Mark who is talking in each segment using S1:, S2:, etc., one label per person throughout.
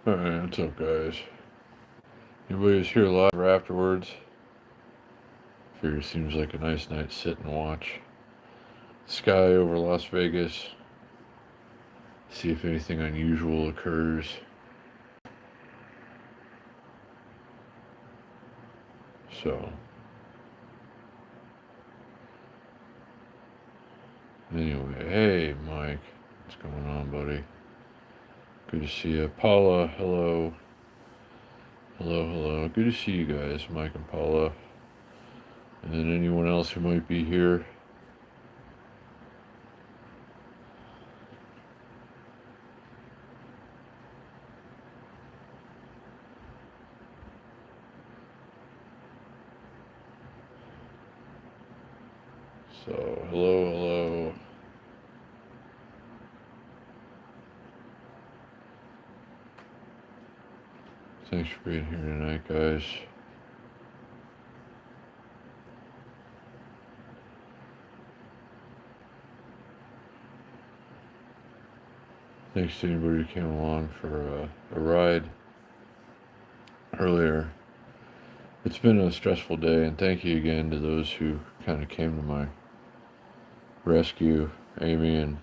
S1: Alright, what's up, guys? Anybody's here live or afterwards? Figure seems like a nice night to sit and watch sky over Las Vegas. See if anything unusual occurs. So, anyway, hey, Mike. What's going on, buddy? Good to see you. Paula, hello. Hello. Good to see you guys, Mike and Paula. And then anyone else who might be here. So, hello. Thanks for being here tonight, guys. Thanks to anybody who came along for a ride earlier. It's been a stressful day, and thank you again to those who kind of came to my rescue, Amy and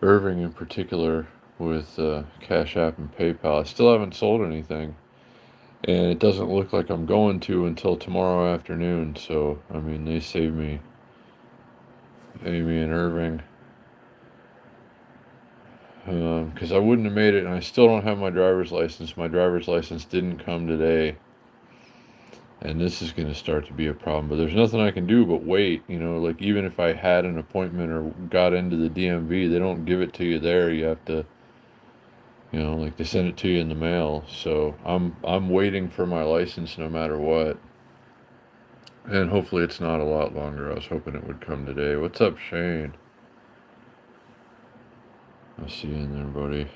S1: Irving in particular, with Cash App and PayPal. I still haven't sold anything, and it doesn't look like I'm going to until tomorrow afternoon, so, I mean, they saved me, Amy and Irving, because I wouldn't have made it, and I still don't have my driver's license. My driver's license didn't come today. And this is going to start to be a problem. But there's nothing I can do but wait. Like even if I had an appointment or got into the DMV, they don't give it to you there. You have to, like they send it to you in the mail. So I'm waiting for my license no matter what. And hopefully it's not a lot longer. I was hoping it would come today. What's up, Shane? I'll see you in there, buddy.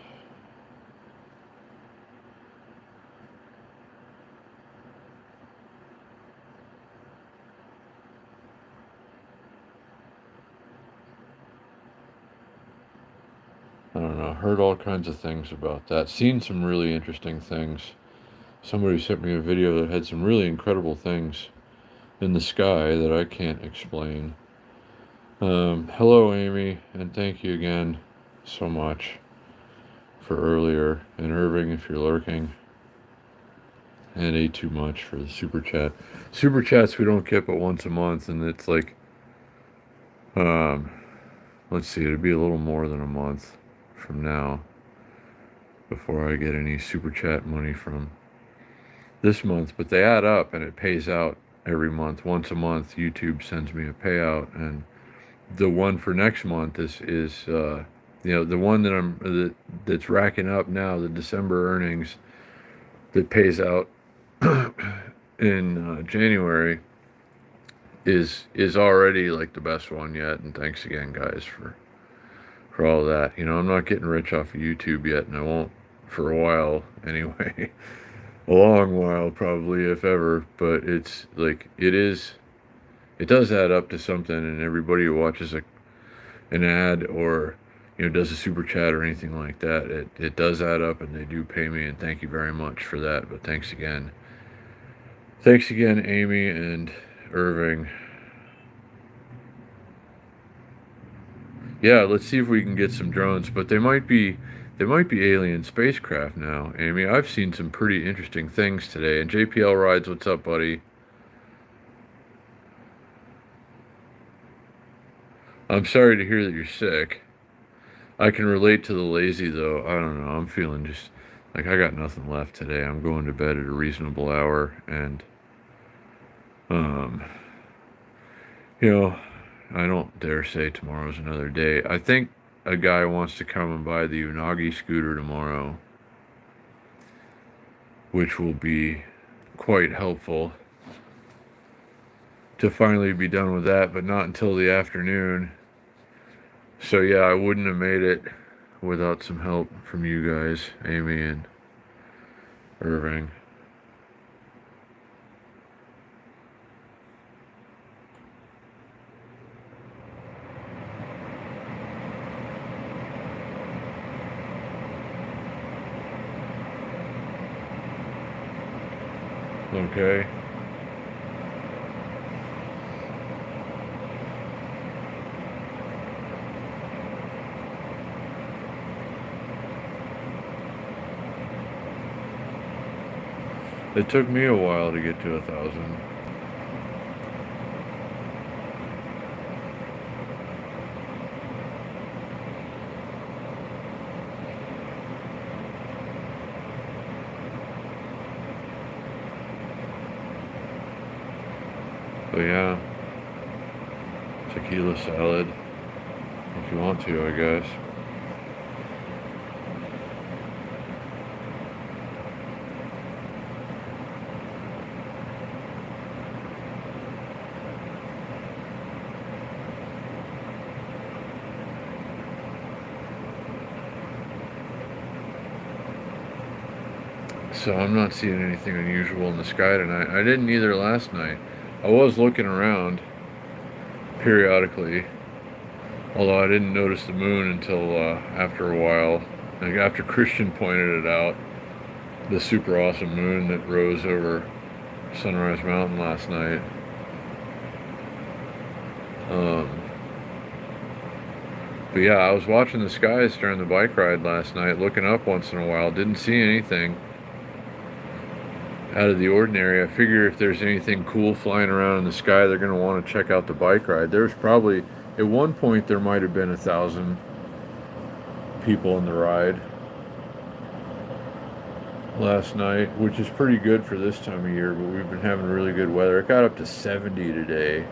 S1: I don't know. Heard all kinds of things about that. Seen some really interesting things. Somebody sent me a video that had some really incredible things in the sky that I can't explain. Hello, Amy, and thank you again so much for earlier. And Irving, if you're lurking. And A too much for the super chat. Super chats we don't get but once a month, and it's like, let's see, it'd be a little more than a month from now before I get any super chat money from this month. But they add up, and it pays out every month. Once a month, YouTube sends me a payout, and the one for next month is the one that's racking up now, the December earnings that pays out in January is already like the best one yet. And thanks again, guys, for all that. I'm not getting rich off of YouTube yet, and I won't for a while anyway. A long while probably, if ever. But it's like it does add up to something, and everybody who watches an ad or does a super chat or anything like that, it does add up, and they do pay me, and thank you very much for that. But thanks again, Amy and Irving. Yeah, let's see if we can get some drones, but they might be alien spacecraft now, Amy. I've seen some pretty interesting things today. And JPL Rides, what's up, buddy? I'm sorry to hear that you're sick. I can relate to the lazy, though. I don't know. I'm feeling just like I got nothing left today. I'm going to bed at a reasonable hour, and I don't dare say tomorrow's another day. I think a guy wants to come and buy the Unagi scooter tomorrow, which will be quite helpful to finally be done with that, but not until the afternoon. So yeah, I wouldn't have made it without some help from you guys, Amy and Irving. Okay. It took me a while to get to 1,000. But yeah, tequila salad, if you want to, I guess. So I'm not seeing anything unusual in the sky tonight. I didn't either last night. I was looking around periodically, although I didn't notice the moon until after a while. Like after Christian pointed it out, the super awesome moon that rose over Sunrise Mountain last night. Um, but yeah, I was watching the skies during the bike ride last night, looking up once in a while. Didn't see anything out of the ordinary. I figure if there's anything cool flying around in the sky, they're going to want to check out the bike ride. There's probably, at one point, there might have been 1,000 people in the ride last night, which is pretty good for this time of year, but we've been having really good weather. It got up to 70 today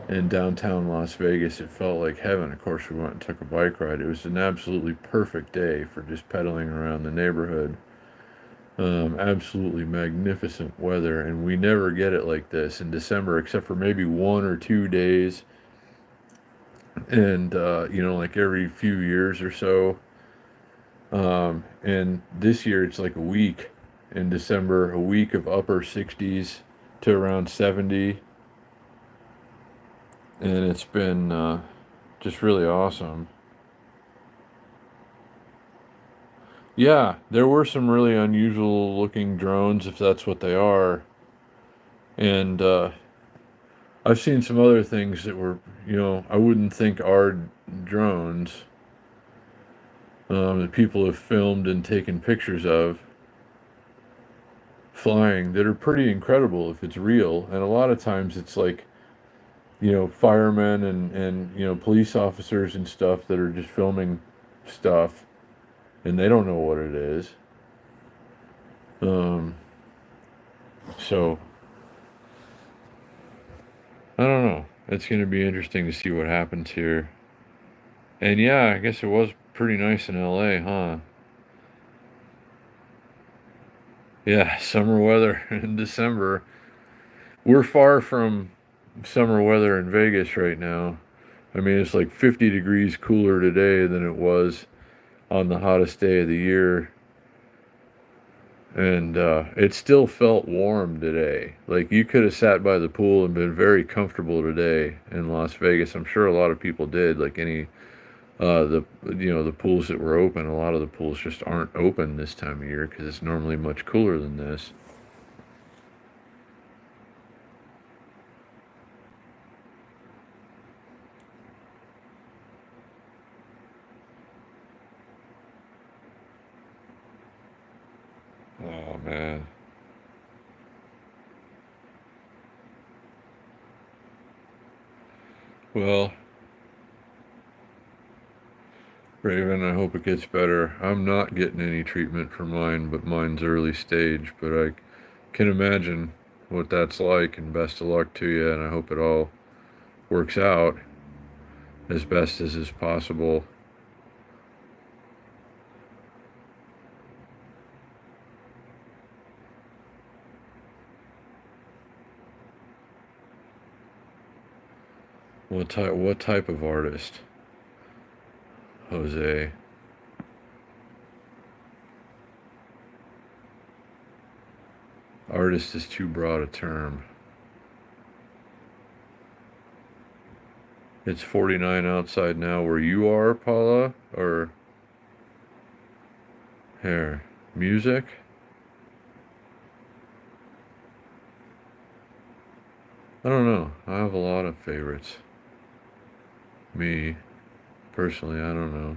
S1: in downtown Las Vegas. It felt like heaven. Of course, we went and took a bike ride. It was an absolutely perfect day for just pedaling around the neighborhood. Absolutely magnificent weather, and we never get it like this in December, except for maybe 1 or 2 days, and like every few years or so. And this year it's like a week in December, a week of upper 60s to around 70, and it's been just really awesome. Yeah, there were some really unusual looking drones, if that's what they are, and I've seen some other things that were, I wouldn't think are drones, that people have filmed and taken pictures of flying that are pretty incredible if it's real. And a lot of times it's like, firemen and police officers and stuff that are just filming stuff and they don't know what it is. Um, so, I don't know. It's going to be interesting to see what happens here. And yeah, I guess it was pretty nice in LA, huh? Yeah, summer weather in December. We're far from summer weather in Vegas right now. I mean, it's like 50 degrees cooler today than it was on the hottest day of the year. And it still felt warm today. Like you could have sat by the pool and been very comfortable today in Las Vegas. I'm sure a lot of people did. Like any the pools that were open, a lot of the pools just aren't open this time of year because it's normally much cooler than this. Oh man. Well, Raven, I hope it gets better. I'm not getting any treatment for mine, but mine's early stage. But I can imagine what that's like, and best of luck to you. And I hope it all works out as best as is possible. What type of artist, Jose? Artist is too broad a term. It's 49 outside now where you are, Paula? Or here? Music? I don't know. I have a lot of favorites. Me, personally, I don't know.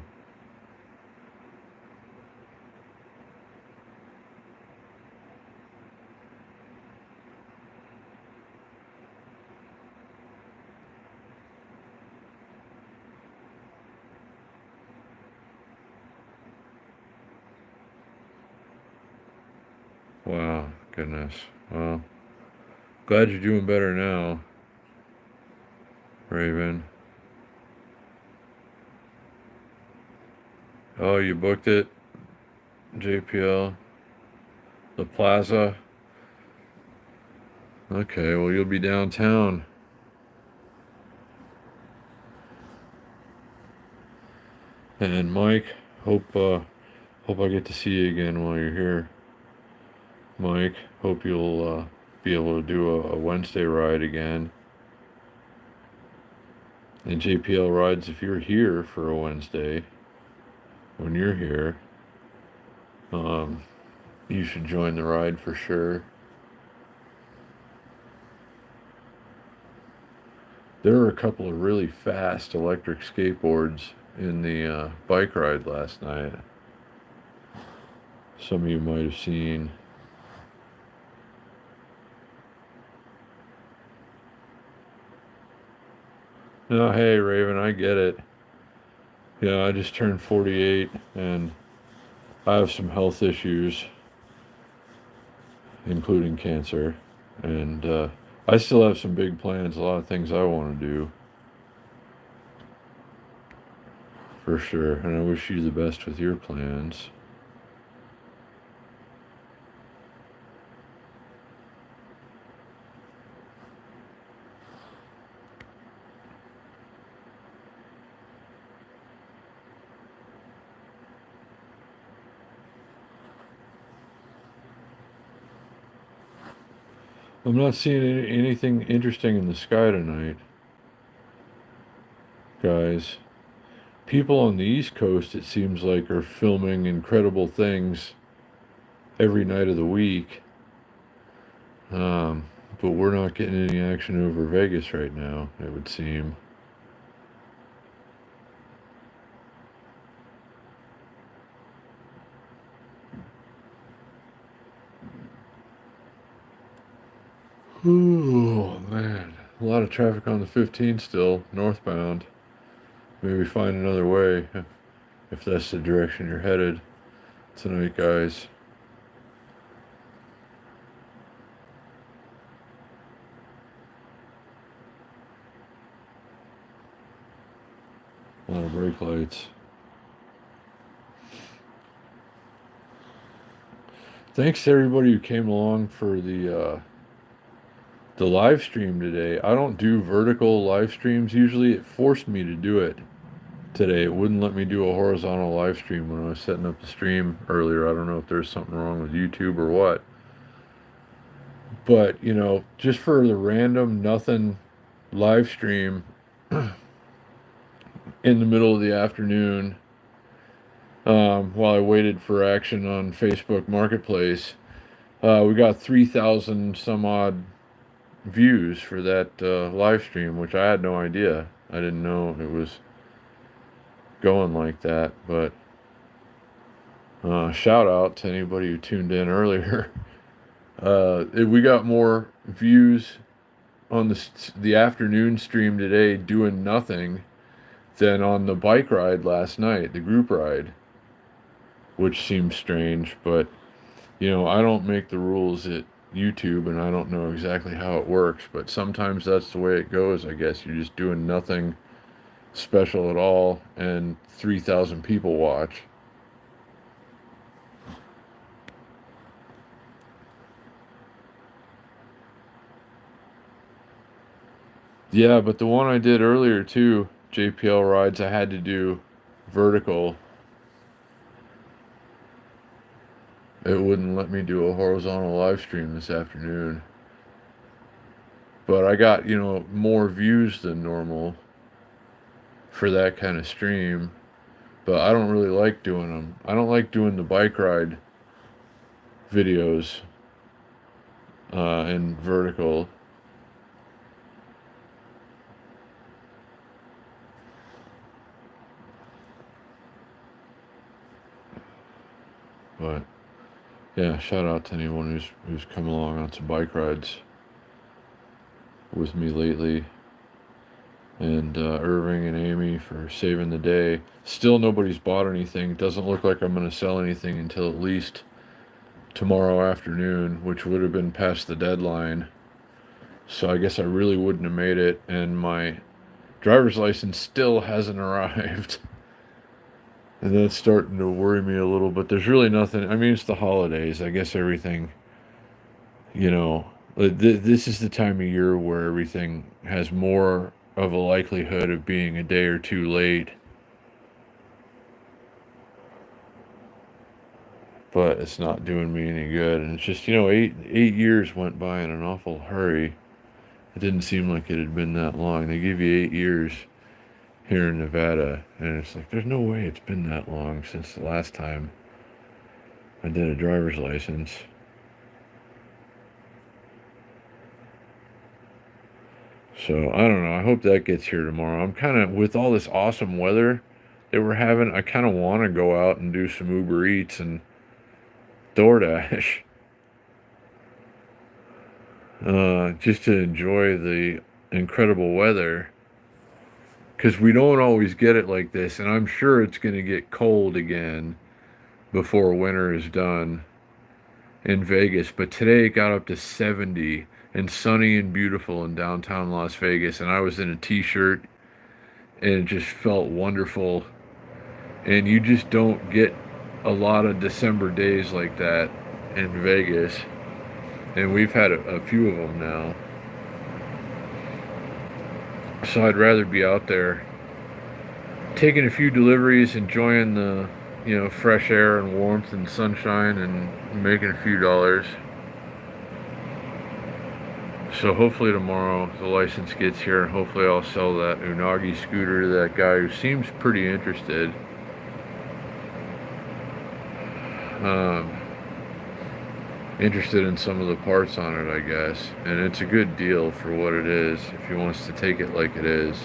S1: Wow, goodness. Well, glad you're doing better now, Raven. Oh, you booked it, JPL? The Plaza? Okay, well, you'll be downtown. And Mike, hope I get to see you again while you're here. Mike, hope you'll be able to do a Wednesday ride again. And JPL rides, if you're here for a Wednesday, when you're here, um, you should join the ride for sure. There were a couple of really fast electric skateboards in the bike ride last night. Some of you might have seen. No, hey, Raven, I get it. Yeah, I just turned 48 and I have some health issues, including cancer. And I still have some big plans, a lot of things I want to do, for sure. And I wish you the best with your plans. I'm not seeing anything interesting in the sky tonight, guys. People on the East Coast, it seems like, are filming incredible things every night of the week. But we're not getting any action over Vegas right now, it would seem. Oh, man. A lot of traffic on the 15 still, northbound. Maybe find another way if that's the direction you're headed tonight, guys. A lot of brake lights. Thanks to everybody who came along for the live stream today. I don't do vertical live streams usually. It forced me to do it today. It wouldn't let me do a horizontal live stream when I was setting up the stream earlier. I don't know if there's something wrong with YouTube or what. But, just for the random nothing live stream in the middle of the afternoon, while I waited for action on Facebook Marketplace, we got 3,000 some odd views for that live stream, which I had no idea. I didn't know it was going like that. But shout out to anybody who tuned in earlier. We got more views on the afternoon stream today doing nothing than on the bike ride last night, the group ride, which seems strange, but I don't make the rules at YouTube and I don't know exactly how it works, but sometimes that's the way it goes. I guess you're just doing nothing special at all and 3,000 people watch. Yeah, but the one I did earlier too, JPL rides, I had to do vertical. It wouldn't let me do a horizontal live stream this afternoon. But I got, more views than normal for that kind of stream. But I don't really like doing them. I don't like doing the bike ride videos in vertical. But yeah, shout out to anyone who's come along on some bike rides with me lately. And Irving and Amy for saving the day. Still nobody's bought anything. It doesn't look like I'm going to sell anything until at least tomorrow afternoon, which would have been past the deadline. So I guess I really wouldn't have made it. And my driver's license still hasn't arrived. And that's starting to worry me a little, but there's really nothing. I mean, it's the holidays. I guess everything, you know, this is the time of year where everything has more of a likelihood of being a day or two late. But it's not doing me any good. And it's just, you know, eight years went by in an awful hurry. It didn't seem like it had been that long. They give you 8 years here in Nevada, and it's like, there's no way it's been that long since the last time I did a driver's license. So, I don't know. I hope that gets here tomorrow. I'm kind of, with all this awesome weather that we're having, I kind of want to go out and do some Uber Eats and DoorDash. Just to enjoy the incredible weather. Because we don't always get it like this, and I'm sure it's going to get cold again before winter is done in Vegas. But today it got up to 70 and sunny and beautiful in downtown Las Vegas, and I was in a t-shirt, and it just felt wonderful. And you just don't get a lot of December days like that in Vegas, and we've had a few of them now. So I'd rather be out there taking a few deliveries, enjoying the, you know, fresh air and warmth and sunshine, and making a few dollars. So hopefully tomorrow the license gets here, and hopefully I'll sell that Unagi scooter to that guy who seems pretty interested. Interested in some of the parts on it, I guess. And it's a good deal for what it is, if he wants to take it like it is.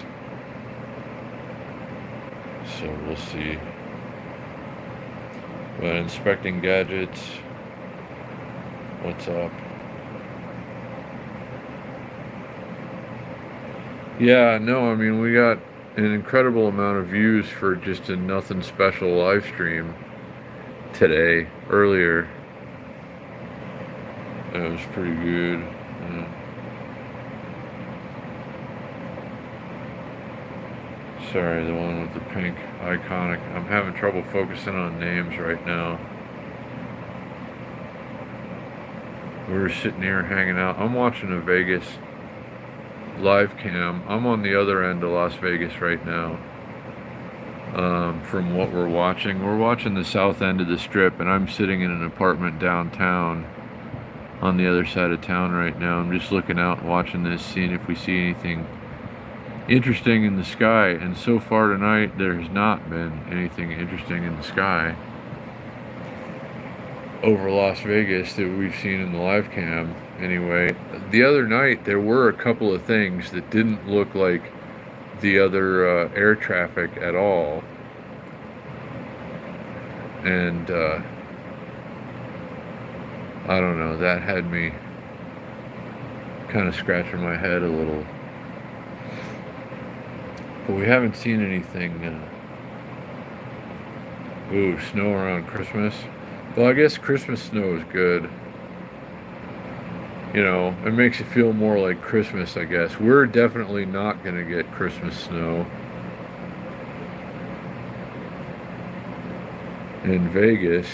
S1: So we'll see. But inspecting gadgets, what's up? Yeah, no, I mean, we got an incredible amount of views for just a nothing special live stream today, earlier. That was pretty good. Sorry, the one with the pink iconic. I'm having trouble focusing on names right now. We were sitting here hanging out. I'm watching a Vegas live cam. I'm on the other end of Las Vegas right now. From what we're watching the south end of the Strip, and I'm sitting in an apartment downtown on the other side of town right now. I'm just looking out and watching this, seeing if we see anything interesting in the sky. And so far tonight, there has not been anything interesting in the sky over Las Vegas that we've seen in the live cam. Anyway, the other night there were a couple of things that didn't look like the other air traffic at all. And I don't know, that had me kind of scratching my head a little. But we haven't seen anything. Ooh, snow around Christmas. Well, I guess Christmas snow is good. You know, it makes it feel more like Christmas, I guess. We're definitely not going to get Christmas snow in Vegas.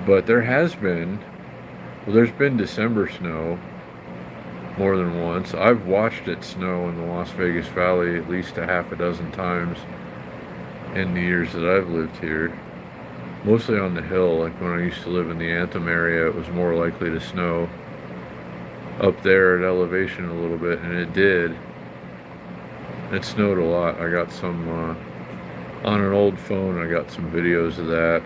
S1: But there has been, well, there's been December snow more than once. I've watched it snow in the Las Vegas Valley at least a half a dozen times in the years that I've lived here. Mostly on the hill. Like when I used to live in the Anthem area, it was more likely to snow up there at elevation a little bit, and it did. It snowed a lot. I got some, on an old phone, I got some videos of that.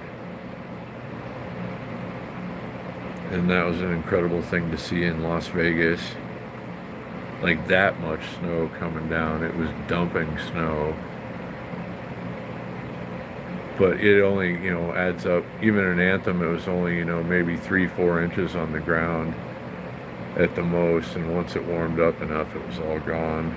S1: And that was an incredible thing to see in Las Vegas. Like that much snow coming down. It was dumping snow. but it only, you know, adds up. Even an Anthem, it was only, you know, maybe 3-4 inches on the ground at the most, and once it warmed up enough, it was all gone.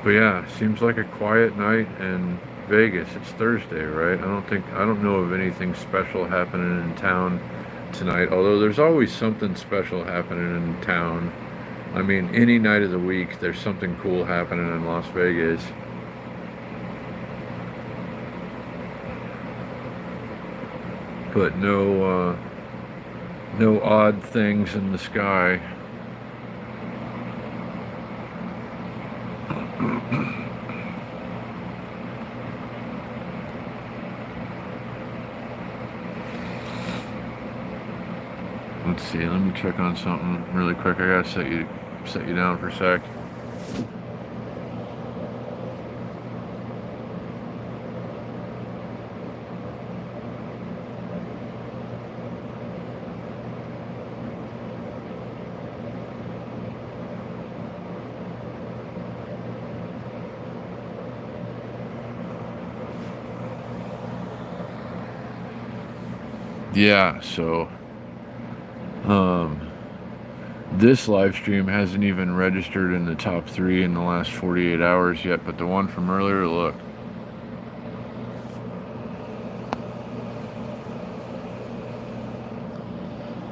S1: But yeah, seems like a quiet night in Vegas. It's Thursday, right? I don't know of anything special happening in town tonight, although there's always something special happening in town. I mean, any night of the week, there's something cool happening in Las Vegas. But no odd things in the sky. Let's see, let me check on something really quick. I gotta set you down for a sec. Yeah, so this live stream hasn't even registered in the top 3 in the last 48 hours yet, but the one from earlier, look.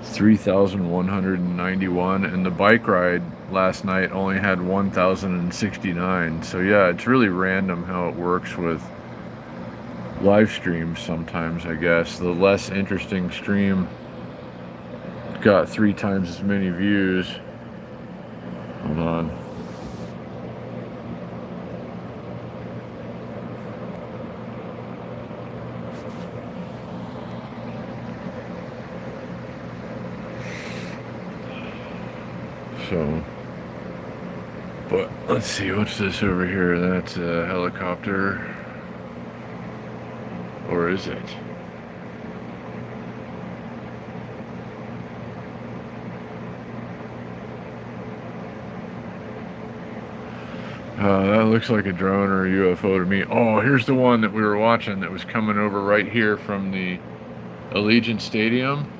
S1: $3,191, and the bike ride last night only had 1,069. So yeah, it's really random how it works with live streams sometimes, I guess. The less interesting stream got 3 times as many views. Hold on. So, but let's see, what's this over here? That's a helicopter. Or is it? That looks like a drone or a UFO to me. Oh, here's the one that we were watching that was coming over right here from the Allegiant Stadium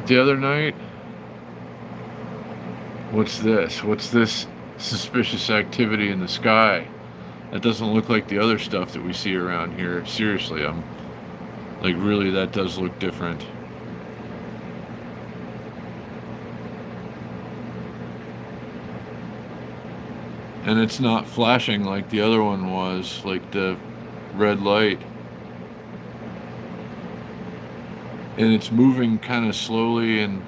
S1: the other night. What's this? What's this suspicious activity in the sky? That doesn't look like the other stuff that we see around here. Seriously, I'm like, really, that does look different. And it's not flashing like the other one was, like the red light. And it's moving kind of slowly and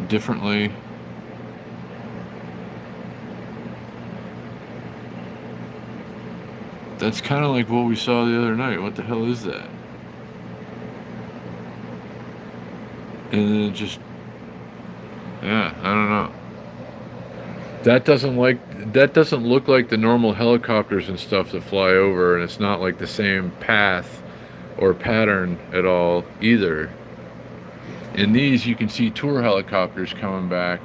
S1: differently. That's kind of like what we saw the other night. What the hell is that? And then it just, yeah, I don't know. That doesn't look like the normal helicopters and stuff that fly over, and it's not like the same path or pattern at all either. In these, you can see tour helicopters coming back,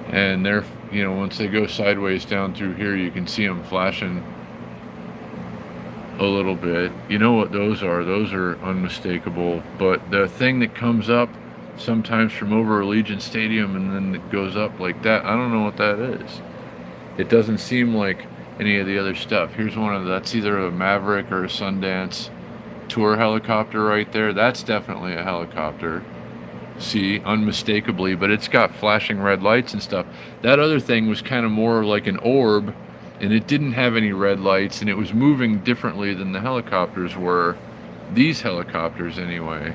S1: and they're, you know, once they go sideways down through here, you can see them flashing a little bit. You know what those are? Those are unmistakable. But the thing that comes up sometimes from over Allegiant Stadium and then it goes up like that, I don't know what that is. It doesn't seem like any of the other stuff. Here's one of that's either a Maverick or a Sundance tour helicopter right there. That's definitely a helicopter. See, unmistakably, but it's got flashing red lights and stuff. That other thing was kind of more like an orb, and it didn't have any red lights, and it was moving differently than the helicopters were. These helicopters, anyway.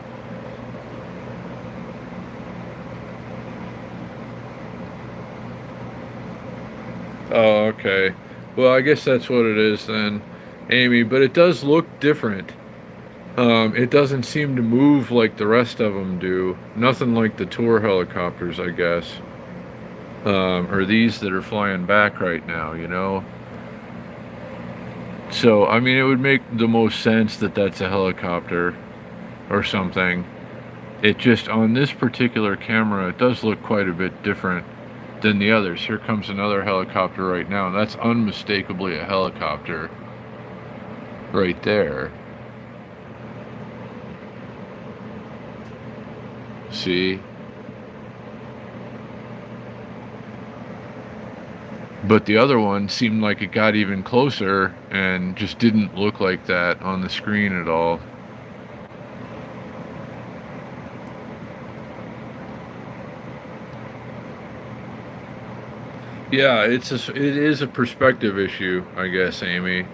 S1: Oh, okay. Well, I guess that's what it is then, Amy, but it does look different. It doesn't seem to move like the rest of them do. Nothing like the tour helicopters, I guess. Or these that are flying back right now, you know? So, I mean, it would make the most sense that that's a helicopter or something. It just, on this particular camera, it does look quite a bit different than the others. Here comes another helicopter right now. That's unmistakably a helicopter right there. See? But the other one seemed like it got even closer and just didn't look like that on the screen at all. Yeah, it is a perspective issue, I guess, Amy.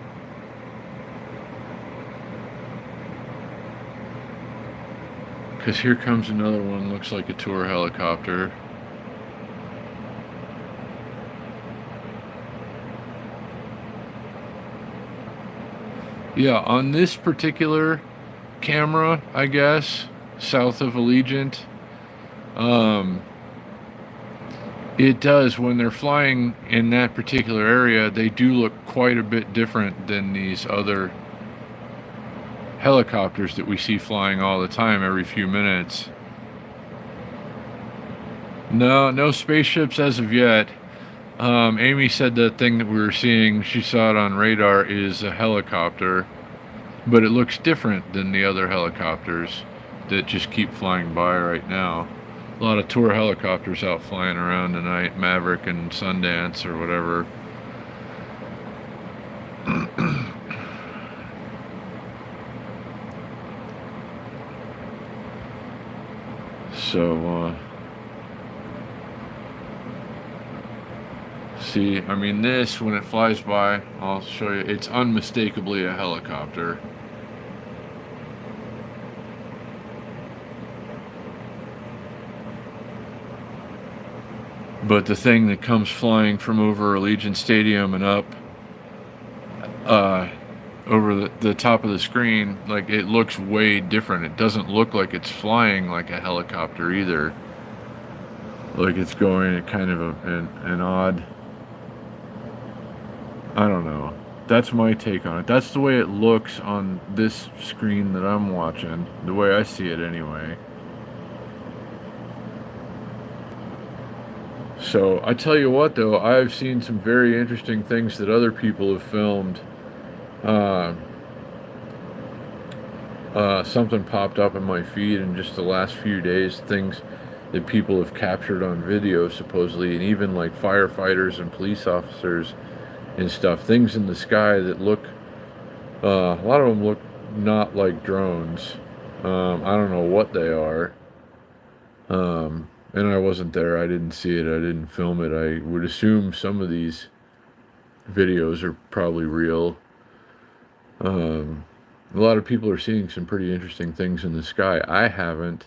S1: Because here comes another one, looks like a tour helicopter. Yeah, on this particular camera, I guess, south of Allegiant, um, it does, when they're flying in that particular area, they do look quite a bit different than these other helicopters that we see flying all the time every few minutes. No spaceships as of yet. Amy said the thing that we were seeing, she saw it on radar, is a helicopter, but it looks different than the other helicopters that just keep flying by right now. A lot of tour helicopters out flying around tonight, Maverick and Sundance or whatever. So, see, I mean, this, when it flies by, I'll show you, it's unmistakably a helicopter. But the thing that comes flying from over Allegiant Stadium and up, over the top of the screen, like, it looks way different. It doesn't look like it's flying like a helicopter either. Like it's going at kind of an odd, I don't know. That's my take on it. That's the way it looks on this screen that I'm watching. The way I see it anyway. So I tell you what, though, I've seen some very interesting things that other people have filmed. Uh, Something popped up in my feed in just the last few days. Things that people have captured on video, supposedly, and even like firefighters and police officers and stuff. Things in the sky that look, a lot of them look not like drones. I don't know what they are. And I wasn't there. I didn't see it. I didn't film it. I would assume some of these videos are probably real. A lot of people are seeing some pretty interesting things in the sky. I haven't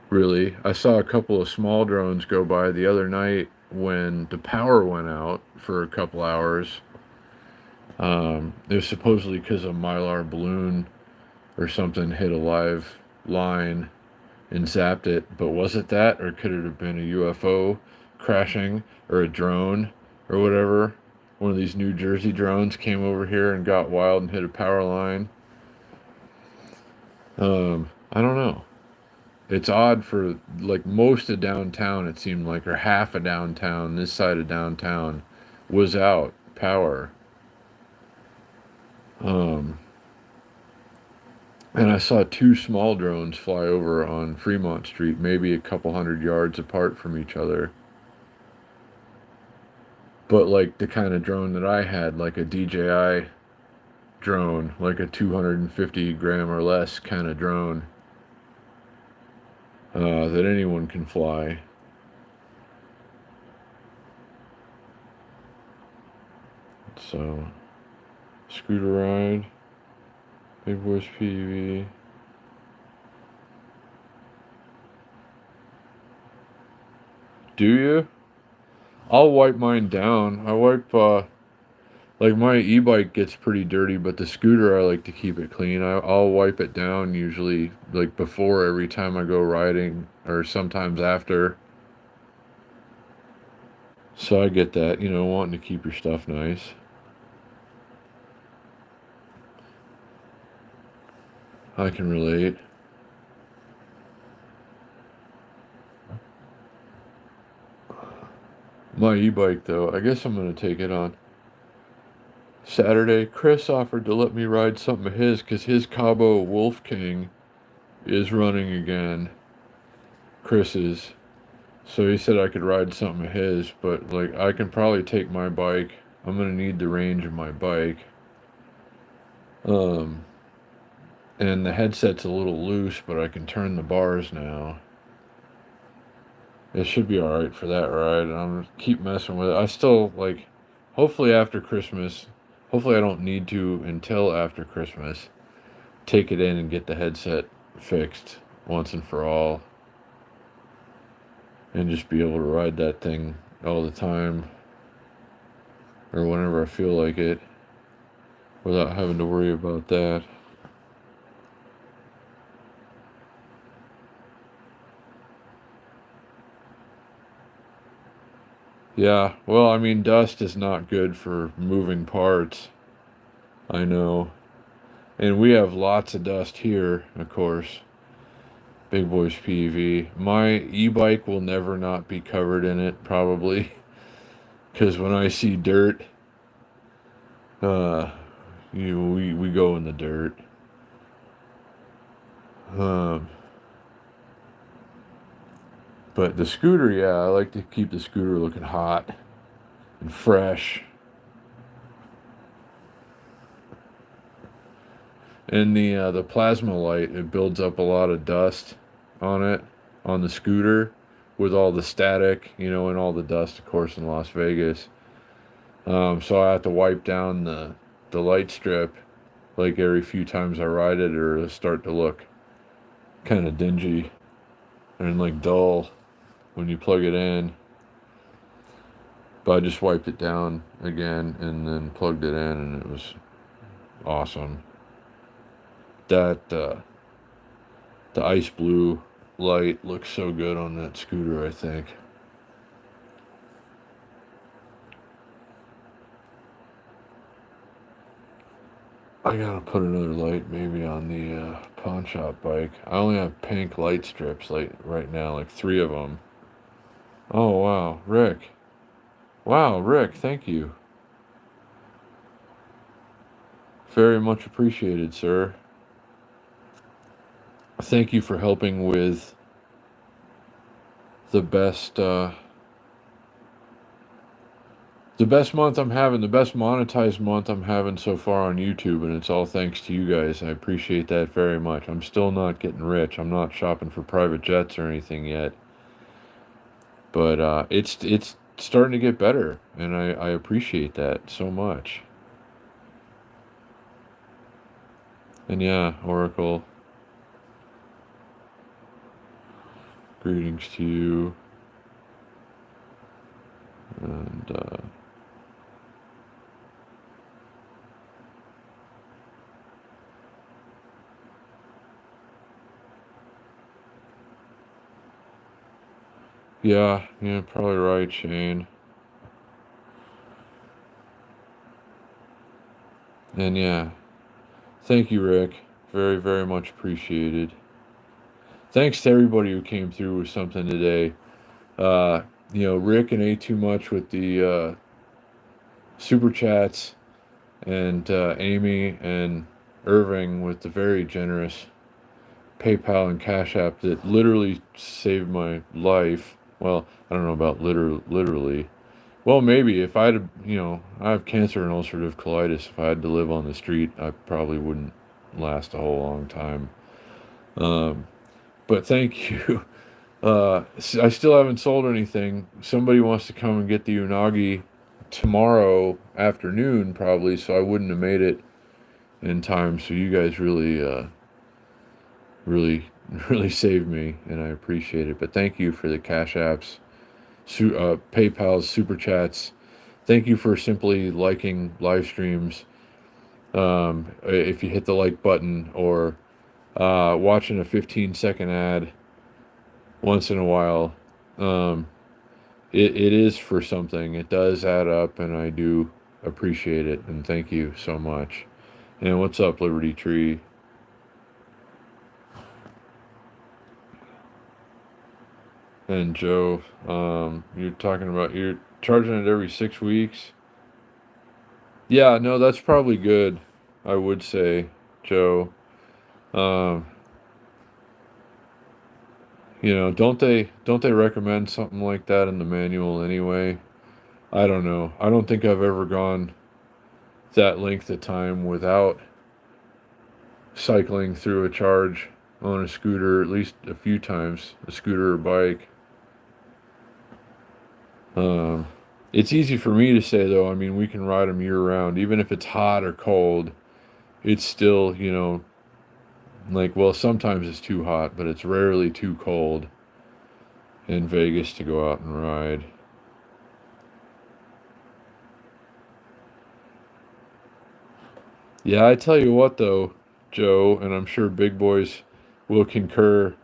S1: really. I saw a couple of small drones go by the other night when the power went out for a couple hours. It was supposedly because a Mylar balloon or something hit a live line and zapped it. But was it that, or could it have been a UFO crashing, or a drone, or whatever? One of these New Jersey drones came over here and got wild and hit a power line. I don't know. It's odd for, like, most of downtown, it seemed like, or half of downtown, this side of downtown, was out, power. Um, and I saw two small drones fly over on Fremont Street, maybe a couple hundred yards apart from each other. But like the kind of drone that I had, like a DJI drone, like a 250 gram or less kind of drone, that anyone can fly. So, scooter ride, big boys PV. Do you? I'll wipe mine down. I wipe, like my e-bike gets pretty dirty, but the scooter I like to keep it clean. I'll wipe it down usually, like before every time I go riding, or sometimes after. So I get that, wanting to keep your stuff nice. I can relate. My e-bike, though, I guess I'm going to take it on Saturday. Chris offered to let me ride something of his because his Cabo Wolf King is running again. Chris's. So he said I could ride something of his, but like I can probably take my bike. I'm going to need the range of my bike. Um, and the headset's a little loose, but I can turn the bars now. It should be alright for that ride. And I'm gonna keep messing with it. I still like, hopefully after Christmas, hopefully I don't need to until after Christmas, take it in and get the headset fixed once and for all. And just be able to ride that thing all the time or whenever I feel like it without having to worry about that. Yeah, well, I mean, dust is not good for moving parts. I know. And we have lots of dust here, of course. Big Boys PV. My e-bike will never not be covered in it, probably. Because when I see dirt, uh, we go in the dirt. Um, but the scooter, yeah, I like to keep the scooter looking hot and fresh. And the plasma light, it builds up a lot of dust on it, on the scooter, with all the static, and all the dust, of course, in Las Vegas. So I have to wipe down the light strip like every few times I ride it, or it'll start to look kind of dingy and like dull when you plug it in. But I just wiped it down again and then plugged it in, and it was awesome. The ice blue light looks so good on that scooter, I think. I gotta put another light maybe on the pawn shop bike. I only have pink light strips like right now, like 3 of them. Oh wow, Rick. Wow, Rick, thank you. Very much appreciated, sir. Thank you for helping with the best month I'm having, the best monetized month I'm having so far on YouTube, and it's all thanks to you guys. I appreciate that very much. I'm still not getting rich. I'm not shopping for private jets or anything yet, but it's starting to get better, and I appreciate that so much. And yeah, Oracle, greetings to you, and yeah, probably right, Shane. And yeah, thank you, Rick. Very, very much appreciated. Thanks to everybody who came through with something today. Rick and A Too Much with the super chats, and Amy and Irving with the very generous PayPal and Cash App that literally saved my life. Well, I don't know about literally. Well, maybe if I had, I have cancer and ulcerative colitis. If I had to live on the street, I probably wouldn't last a whole long time. But thank you. I still haven't sold anything. Somebody wants to come and get the unagi tomorrow afternoon, probably, so I wouldn't have made it in time. So you guys really, really saved me, and I appreciate it. But thank you for the Cash Apps, PayPal's, Super Chats. Thank you for simply liking live streams. If you hit the like button, or watching a 15-second ad once in a while, it is for something. It does add up, and I do appreciate it, and thank you so much. And what's up, Liberty Tree? And Joe, you're talking about you're charging it every 6 weeks. Yeah, no, that's probably good. I would say, Joe. Um, don't they recommend something like that in the manual anyway? I don't know. I don't think I've ever gone that length of time without cycling through a charge on a scooter at least a few times, a scooter or bike. Um, it's easy for me to say though. I mean, we can ride them year round, even if it's hot or cold. It's still, like, well, sometimes it's too hot, but it's rarely too cold in Vegas to go out and ride. Yeah, I tell you what though, Joe, and I'm sure big boys will concur.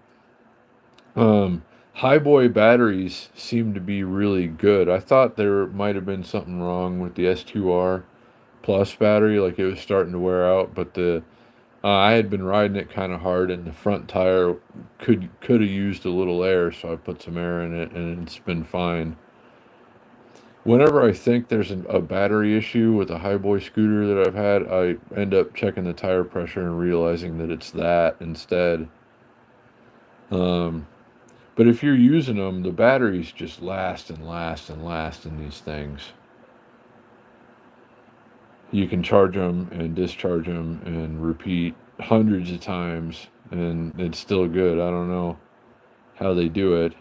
S1: Um, High boy batteries seem to be really good. I thought there might have been something wrong with the S2R Plus battery, like it was starting to wear out, but the I had been riding it kind of hard, and the front tire could have used a little air, so I put some air in it, and it's been fine. Whenever I think there's a battery issue with a highboy scooter that I've had, I end up checking the tire pressure and realizing that it's that instead. Um, but if you're using them, the batteries just last and last and last in these things. You can charge them and discharge them and repeat hundreds of times, and it's still good. I don't know how they do it.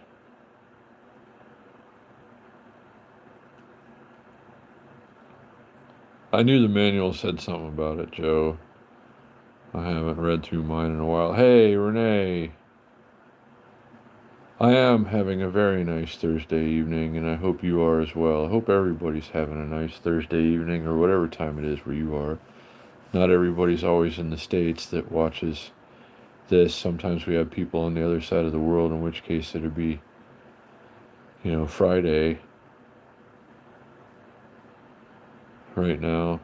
S1: I knew the manual said something about it, Joe. I haven't read through mine in a while. Hey, Renee. I am having a very nice Thursday evening, and I hope you are as well. I hope everybody's having a nice Thursday evening, or whatever time it is where you are. Not everybody's always in the States that watches this. Sometimes we have people on the other side of the world, in which case it'd be, Friday right now.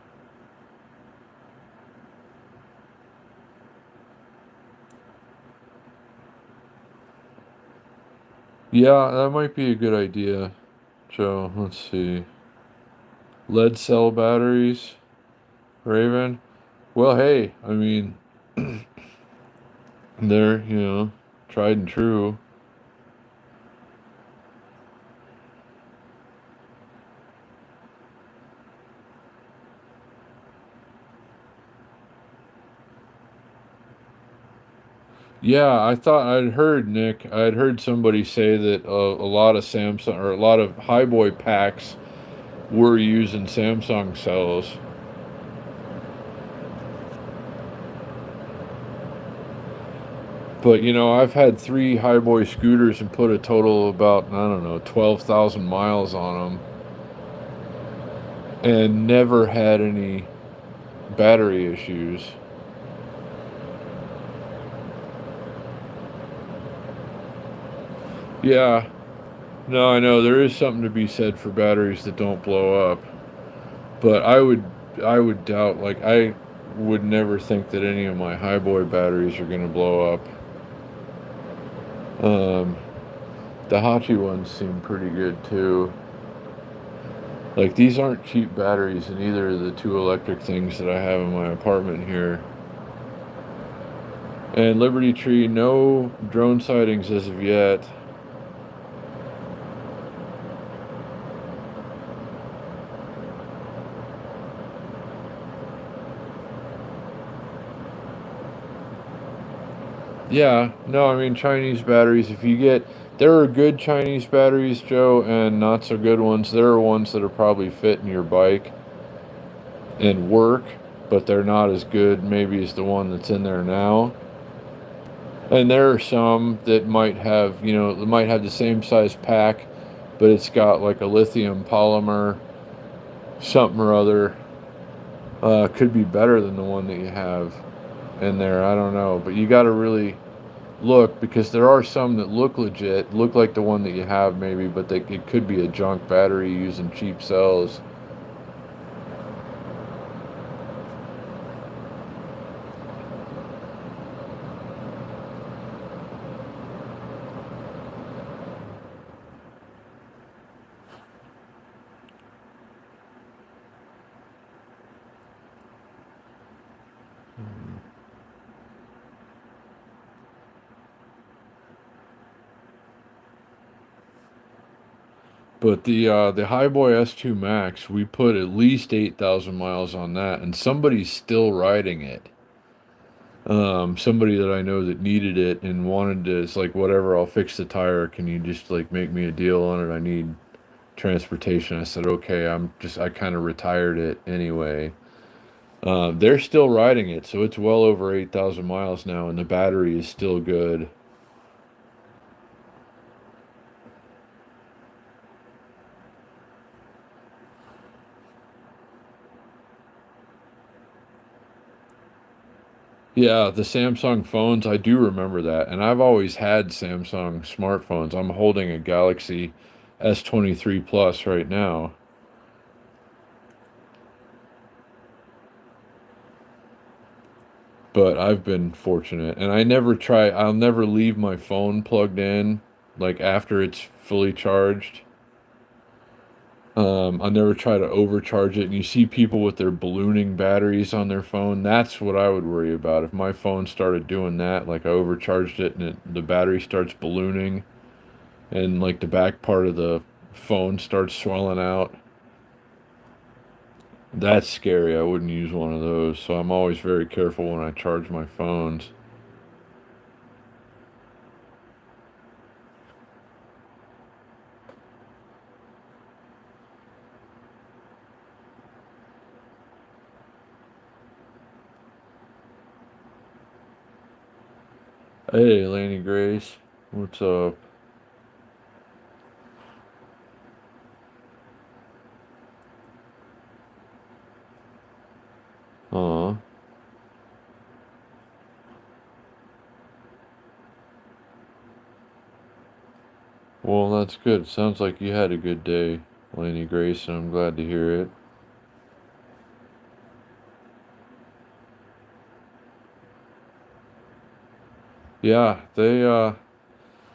S1: Yeah, that might be a good idea, Joe. Let's see. Lead cell batteries, Raven. Well, hey, I mean, they're, tried and true. Yeah, I thought I'd heard, Nick, I'd heard somebody say that a lot of Samsung, or a lot of highboy packs were using Samsung cells. But, I've had three highboy scooters and put a total of about, I don't know, 12,000 miles on them and never had any battery issues. Yeah, no, I know there is something to be said for batteries that don't blow up, but I would doubt, like, I would never think that any of my highboy batteries are going to blow up. Um, the Hachi ones seem pretty good too. Like, these aren't cheap batteries in either of the two electric things that I have in my apartment here. And Liberty Tree, no drone sightings as of yet. Yeah, no, I mean, Chinese batteries, there are good Chinese batteries, Joe, and not so good ones. There are ones that are probably fit in your bike and work, but they're not as good maybe as the one that's in there now. And there are some that might have the same size pack, but it's got like a lithium polymer, something or other. Could be better than the one that you have in there. I don't know, but you got to really look, because there are some that look legit, look like the one that you have maybe, but it could be a junk battery using cheap cells. But the Highboy S2 Max, we put at least 8,000 miles on that, and somebody's still riding it. Somebody that I know that needed it and wanted to, it's like, whatever, I'll fix the tire. Can you just like make me a deal on it? I need transportation. I said, okay, I kind of retired it anyway. They're still riding it, so it's well over 8,000 miles now, and the battery is still good. Yeah, the Samsung phones, I do remember that. And I've always had Samsung smartphones. I'm holding a Galaxy S23 Plus right now. But I've been fortunate. And I'll never leave my phone plugged in, like after it's fully charged. I never try to overcharge it. And you see people with their ballooning batteries on their phone. That's what I would worry about. If my phone started doing that, like I overcharged it and the battery starts ballooning and like the back part of the phone starts swelling out, that's scary. I wouldn't use one of those. So I'm always very careful when I charge my phones. Hey, Laney Grace. What's up? Aw. Well, that's good. Sounds like you had a good day, Laney Grace, and I'm glad to hear it. Yeah,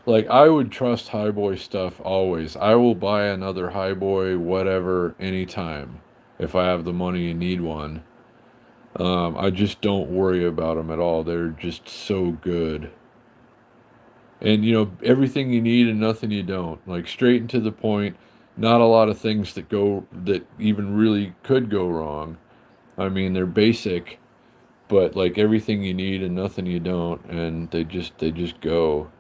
S1: like I would trust Highboy stuff always. I will buy another Highboy whatever anytime if I have the money and need one. I just don't worry about them at all. They're just so good. And everything you need and nothing you don't. Like straight and to the point. Not a lot of things that even really could go wrong. I mean, they're basic, but like everything you need and nothing you don't, and they just go.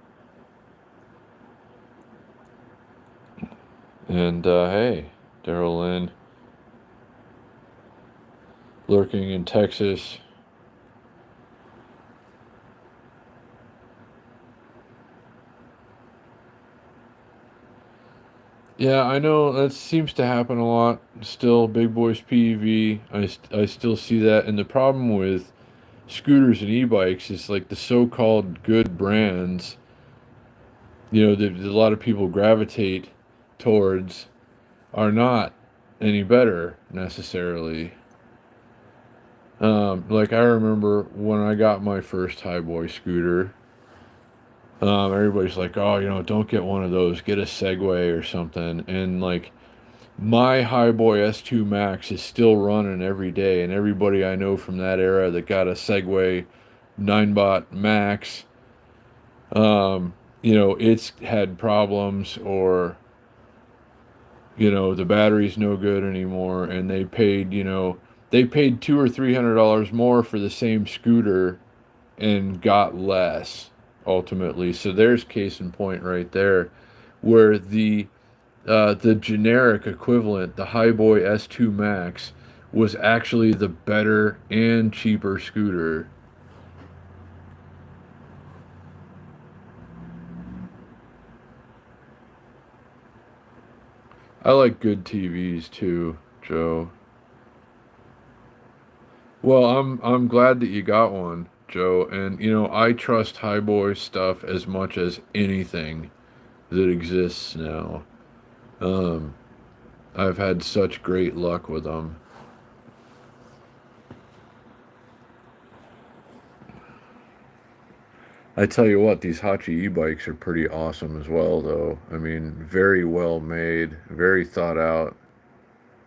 S1: And hey, Daryl Lynn, lurking in Texas. Yeah, I know that seems to happen a lot. Still, big boys PEV. I still see that. And the problem with scooters and e-bikes is like the so-called good brands, that a lot of people gravitate towards are not any better necessarily. Like I remember when I got my first Highboy scooter, everybody's like, oh, don't get one of those, get a Segway or something. And like my Highboy S2 Max is still running every day, and everybody I know from that era that got a Segway 9-bot Max, it's had problems or the battery's no good anymore, and they paid $200 or $300 more for the same scooter and got less ultimately. So there's case in point right there, where the generic equivalent, the Highboy S2 Max, was actually the better and cheaper scooter. I like good TVs too, Joe. Well, I'm glad that you got one, Joe. And I trust Highboy stuff as much as anything that exists now. Um, I've had such great luck with them. I tell you what, these Hachi e-bikes are pretty awesome as well, though. I mean, very well made, very thought out,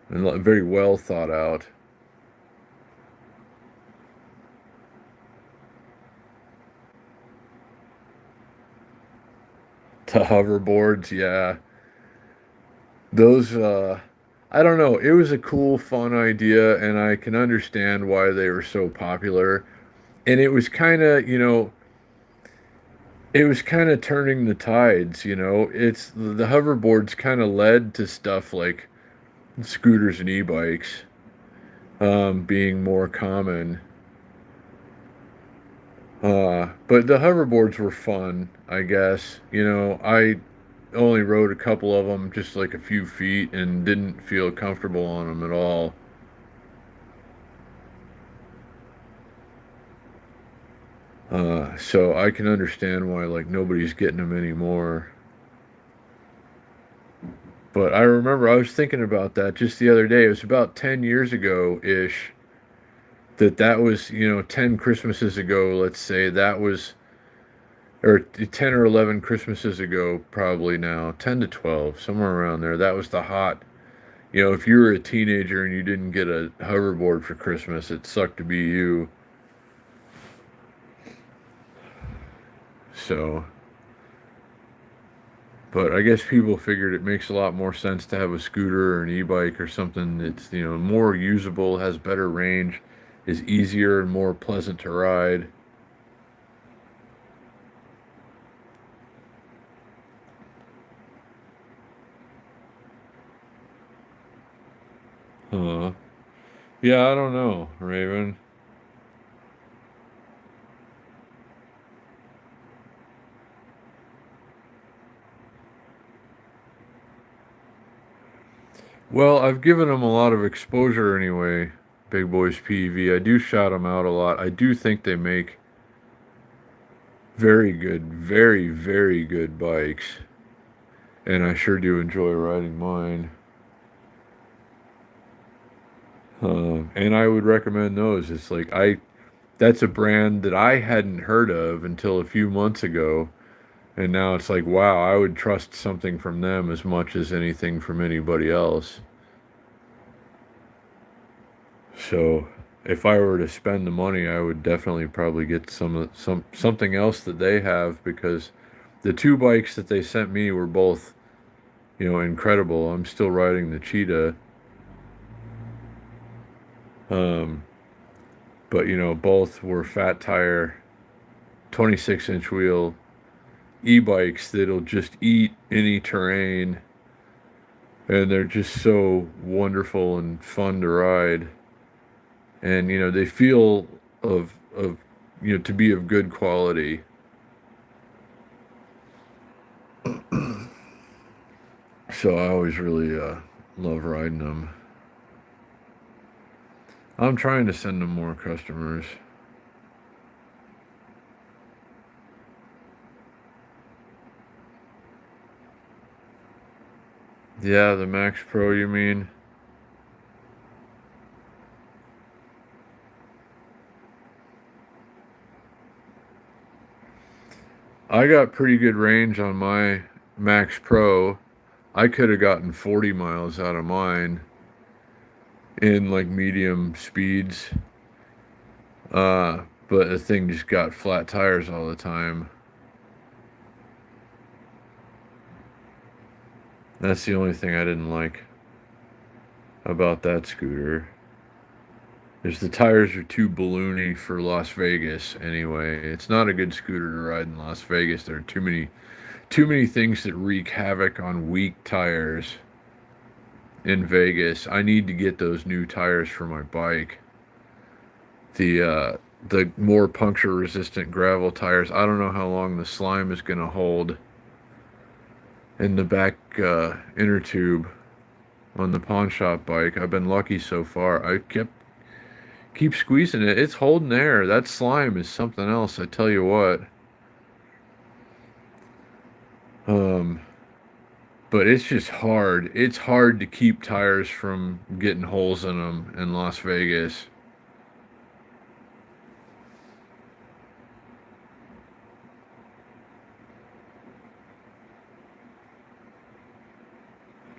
S1: and very well thought out. To hoverboards, yeah. Those, I don't know. It was a cool, fun idea, and I can understand why they were so popular. And it was kind of, it was kind of turning the tides, It's the hoverboards kind of led to stuff like scooters and e-bikes being more common. But the hoverboards were fun, I guess. I only rode a couple of them, just like a few feet, and didn't feel comfortable on them at all. So I can understand why like nobody's getting them anymore. But I remember I was thinking about that just the other day. It was about 10 years ago ish that was, 10 Christmases ago, let's say, that was, or 10 or 11 Christmases ago, probably now, 10 to 12, somewhere around there. That was the hot, if you were a teenager and you didn't get a hoverboard for Christmas, it sucked to be you. So, but I guess people figured it makes a lot more sense to have a scooter or an e-bike or something that's, more usable, has better range, is easier and more pleasant to ride. Huh. Yeah, I don't know, Raven. Well, I've given them a lot of exposure anyway, Big Boys PV. I do shout them out a lot. I do think they make very good, very, very good bikes. And I sure do enjoy riding mine. And I would recommend those. It's like that's a brand that I hadn't heard of until a few months ago. And now it's like, wow, I would trust something from them as much as anything from anybody else. So if I were to spend the money, I would definitely probably get something else that they have, because the two bikes that they sent me were both, incredible. I'm still riding the Cheetah. Um, but both were fat tire, 26-inch wheel e-bikes that'll just eat any terrain, and they're just so wonderful and fun to ride. And they feel of to be of good quality. So I always really love riding them. I'm trying to send them more customers. Yeah, the Max Pro, you mean? I got pretty good range on my Max Pro. I could have gotten 40 miles out of mine in like medium speeds. But the thing just got flat tires all the time. That's the only thing I didn't like about that scooter. Is the tires are too balloony for Las Vegas anyway. It's not a good scooter to ride in Las Vegas. There are too many things that wreak havoc on weak tires in Vegas. I need to get those new tires for my bike. The more puncture resistant gravel tires. I don't know how long the slime is going to hold in the back inner tube on the pawn shop bike. I've been lucky so far. I keep squeezing it. It's holding air. That slime is something else, I tell you what. Um, but it's just hard. It's hard to keep tires from getting holes in them in Las Vegas.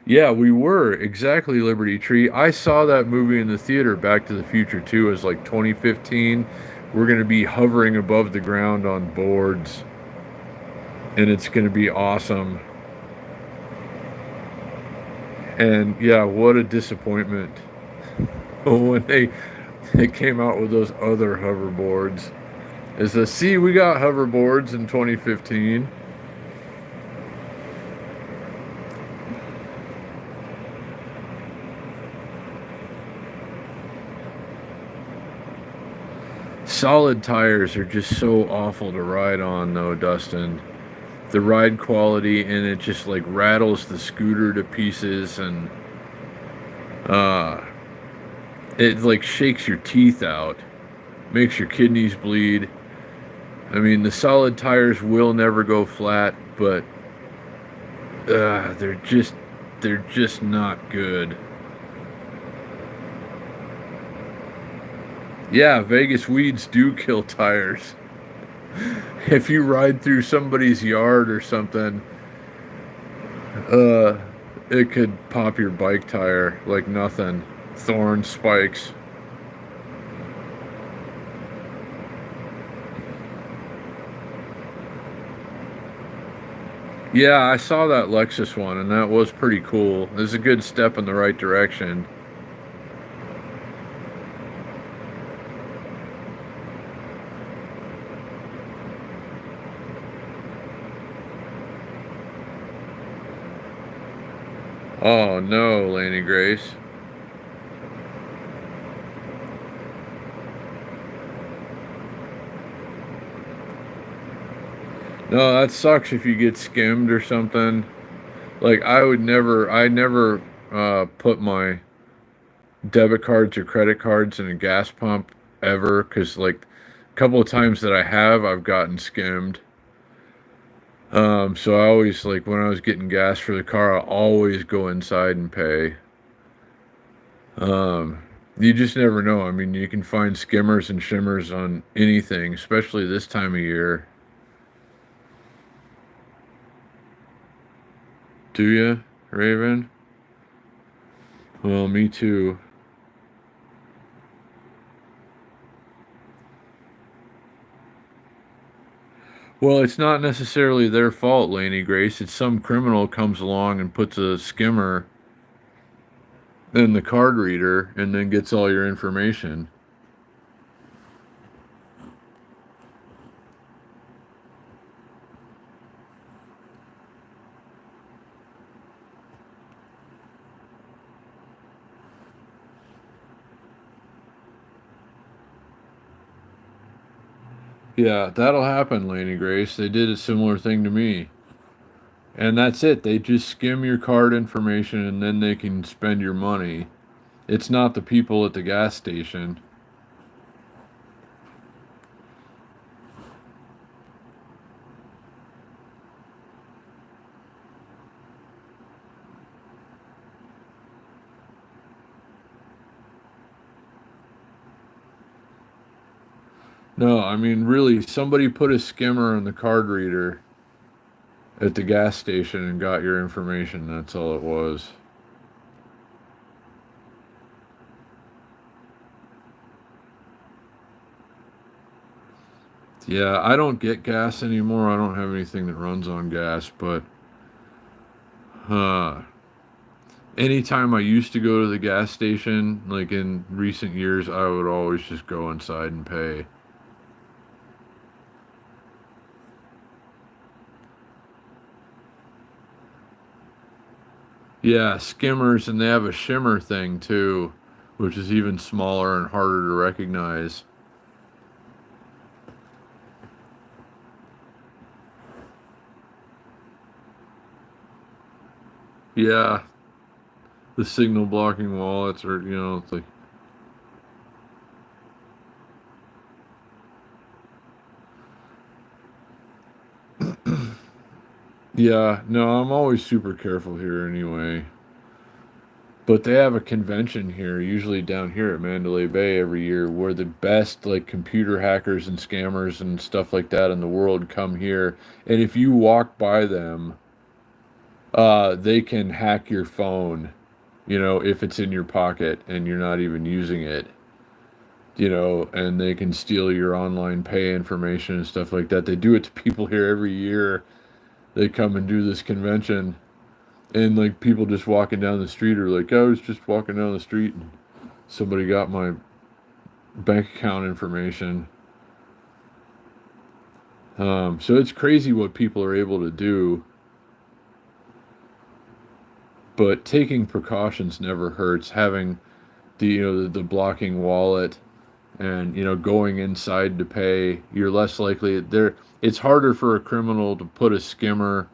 S1: Yeah, we were exactly Liberty Tree. I saw that movie in the theater, Back to the Future 2, as like 2015. We're going to be hovering above the ground on boards, and it's going to be awesome. And yeah, what a disappointment when they came out with those other hoverboards. Is the see we got hoverboards in 2015. Solid tires are just so awful to ride on, though, Dustin. The ride quality, and it just like rattles the scooter to pieces, and uh, it like shakes your teeth out, makes your kidneys bleed. I mean, the solid tires will never go flat, but they're just not good. Yeah, Vegas weeds do kill tires. If you ride through somebody's yard or something, uh, it could pop your bike tire like nothing. Thorn spikes. Yeah, I saw that Lexus one, and that was pretty cool. It was a good step in the right direction. Oh no, Laney Grace. No, that sucks if you get skimmed or something. Like I never put my debit cards or credit cards in a gas pump ever, because like a couple of times that I have, I've gotten skimmed. So I always like when I was getting gas for the car, I always go inside and pay. Um, you just never know. I mean, you can find skimmers and shimmers on anything, especially this time of year. Do you, Raven? Well, me too. Well, it's not necessarily their fault, Laney Grace. It's some criminal comes along and puts a skimmer in the card reader and then gets all your information. Yeah, that'll happen, Laney Grace. They did a similar thing to me. And that's it. They just skim your card information and then they can spend your money. It's not the people at the gas station. No, I mean, really, somebody put a skimmer in the card reader at the gas station and got your information. That's all it was. Yeah, I don't get gas anymore. I don't have anything that runs on gas, but uh, anytime I used to go to the gas station, like in recent years, I would always just go inside and pay. Yeah, skimmers, and they have a shimmer thing too, which is even smaller and harder to recognize. Yeah, the signal blocking wallets, or it's like, yeah, no, I'm always super careful here anyway. But they have a convention here, usually down here at Mandalay Bay every year, where the best like computer hackers and scammers and stuff like that in the world come here. And if you walk by them, they can hack your phone, if it's in your pocket and you're not even using it, and they can steal your online pay information and stuff like that. They do it to people here every year. They come and do this convention. And like people just walking down the street are like, I was just walking down the street and somebody got my bank account information. So it's crazy what people are able to do, but taking precautions never hurts. Having the blocking wallet, and going inside to pay, you're less likely there. It's harder for a criminal to put a skimmer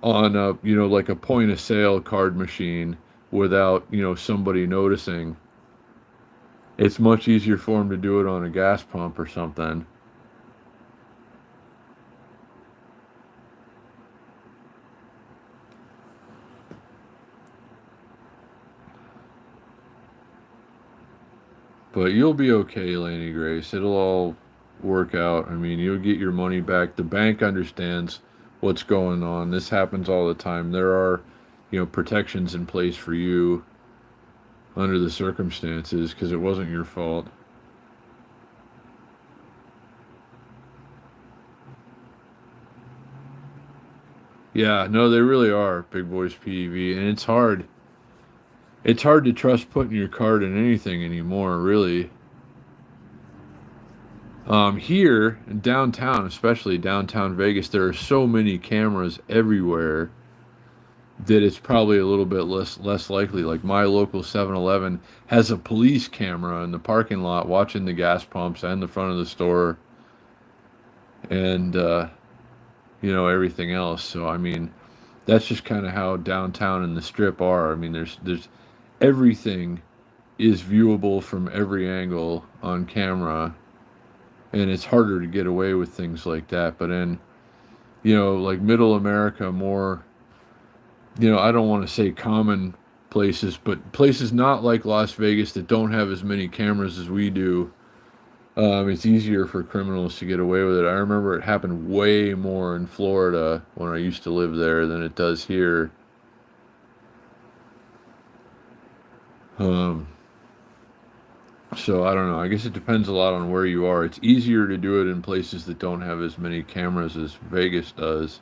S1: on a like a point of sale card machine without somebody noticing. It's much easier for them to do it on a gas pump or something. But you'll be okay, Laney Grace. It'll all work out. I mean, you'll get your money back. The bank understands what's going on. This happens all the time. There are, protections in place for you under the circumstances because it wasn't your fault. Yeah, no, they really are, Big Boys PEV, and it's hard. It's hard to trust putting your card in anything anymore, really. Here in downtown, especially downtown Vegas, there are so many cameras everywhere that it's probably a little bit less likely. Like my local 7-Eleven has a police camera in the parking lot watching the gas pumps and the front of the store, and everything else. So I mean, that's just kind of how downtown and the strip are. I mean, there's everything is viewable from every angle on camera, and it's harder to get away with things like that. But in like middle America, more I don't want to say common places, but places not like Las Vegas that don't have as many cameras as we do. It's easier for criminals to get away with it. I remember it happened way more in Florida when I used to live there than it does here. Um, so I don't know. I guess it depends a lot on where you are. It's easier to do it in places that don't have as many cameras as Vegas does,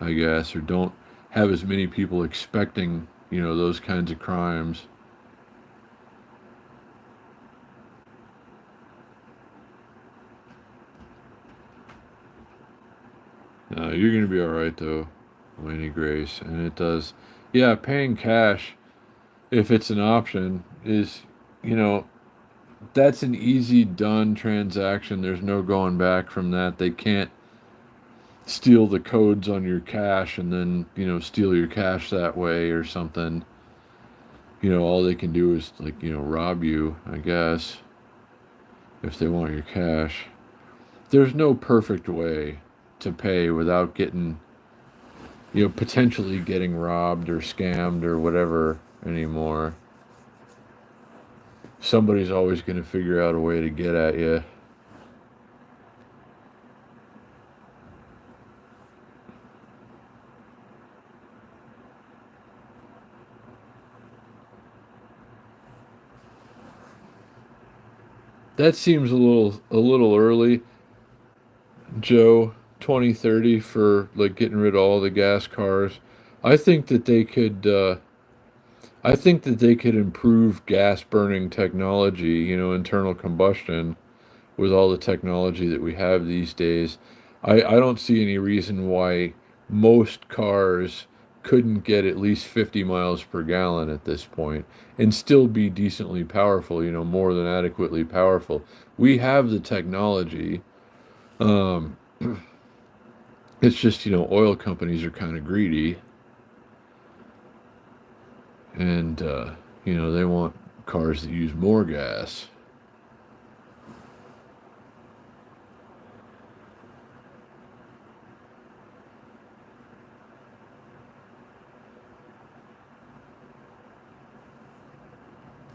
S1: I guess, or don't have as many people expecting, those kinds of crimes. No, you're gonna be all right though, Laney Grace, and it does. Yeah, paying cash if it's an option is, you know, that's an easy done transaction. There's no going back from that. They can't steal the codes on your cash and then steal your cash that way or something. All they can do is like rob you, I guess, if they want your cash. There's no perfect way to pay without getting potentially getting robbed or scammed or whatever anymore. Somebody's always going to figure out a way to get at you. That seems a little early, Joe. 2030 for like getting rid of all the gas cars. I think that they could. I think that they could improve gas burning technology. Internal combustion with all the technology that we have these days. I don't see any reason why most cars couldn't get at least 50 miles per gallon at this point and still be decently powerful, more than adequately powerful. We have the technology. Um, it's just, oil companies are kind of greedy and, they want cars that use more gas.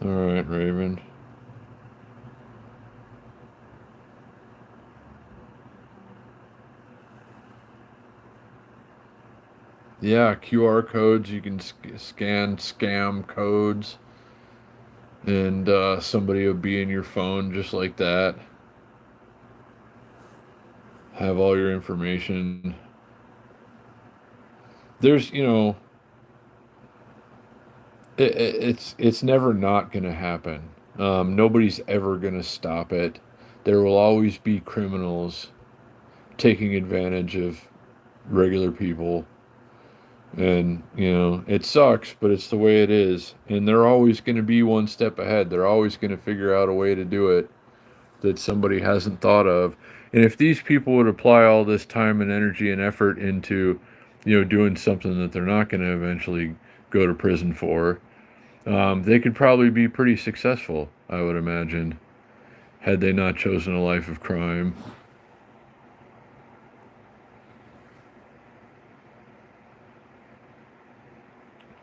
S1: All right, Raven. Yeah, QR codes. You can scan scam codes, and somebody will be in your phone just like that. Have all your information. There's, It's never not going to happen. Nobody's ever going to stop it. There will always be criminals taking advantage of regular people. And, it sucks, but it's the way it is. And they're always going to be one step ahead. They're always going to figure out a way to do it that somebody hasn't thought of. And if these people would apply all this time and energy and effort into, doing something that they're not going to eventually go to prison for, they could probably be pretty successful, I would imagine, had they not chosen a life of crime.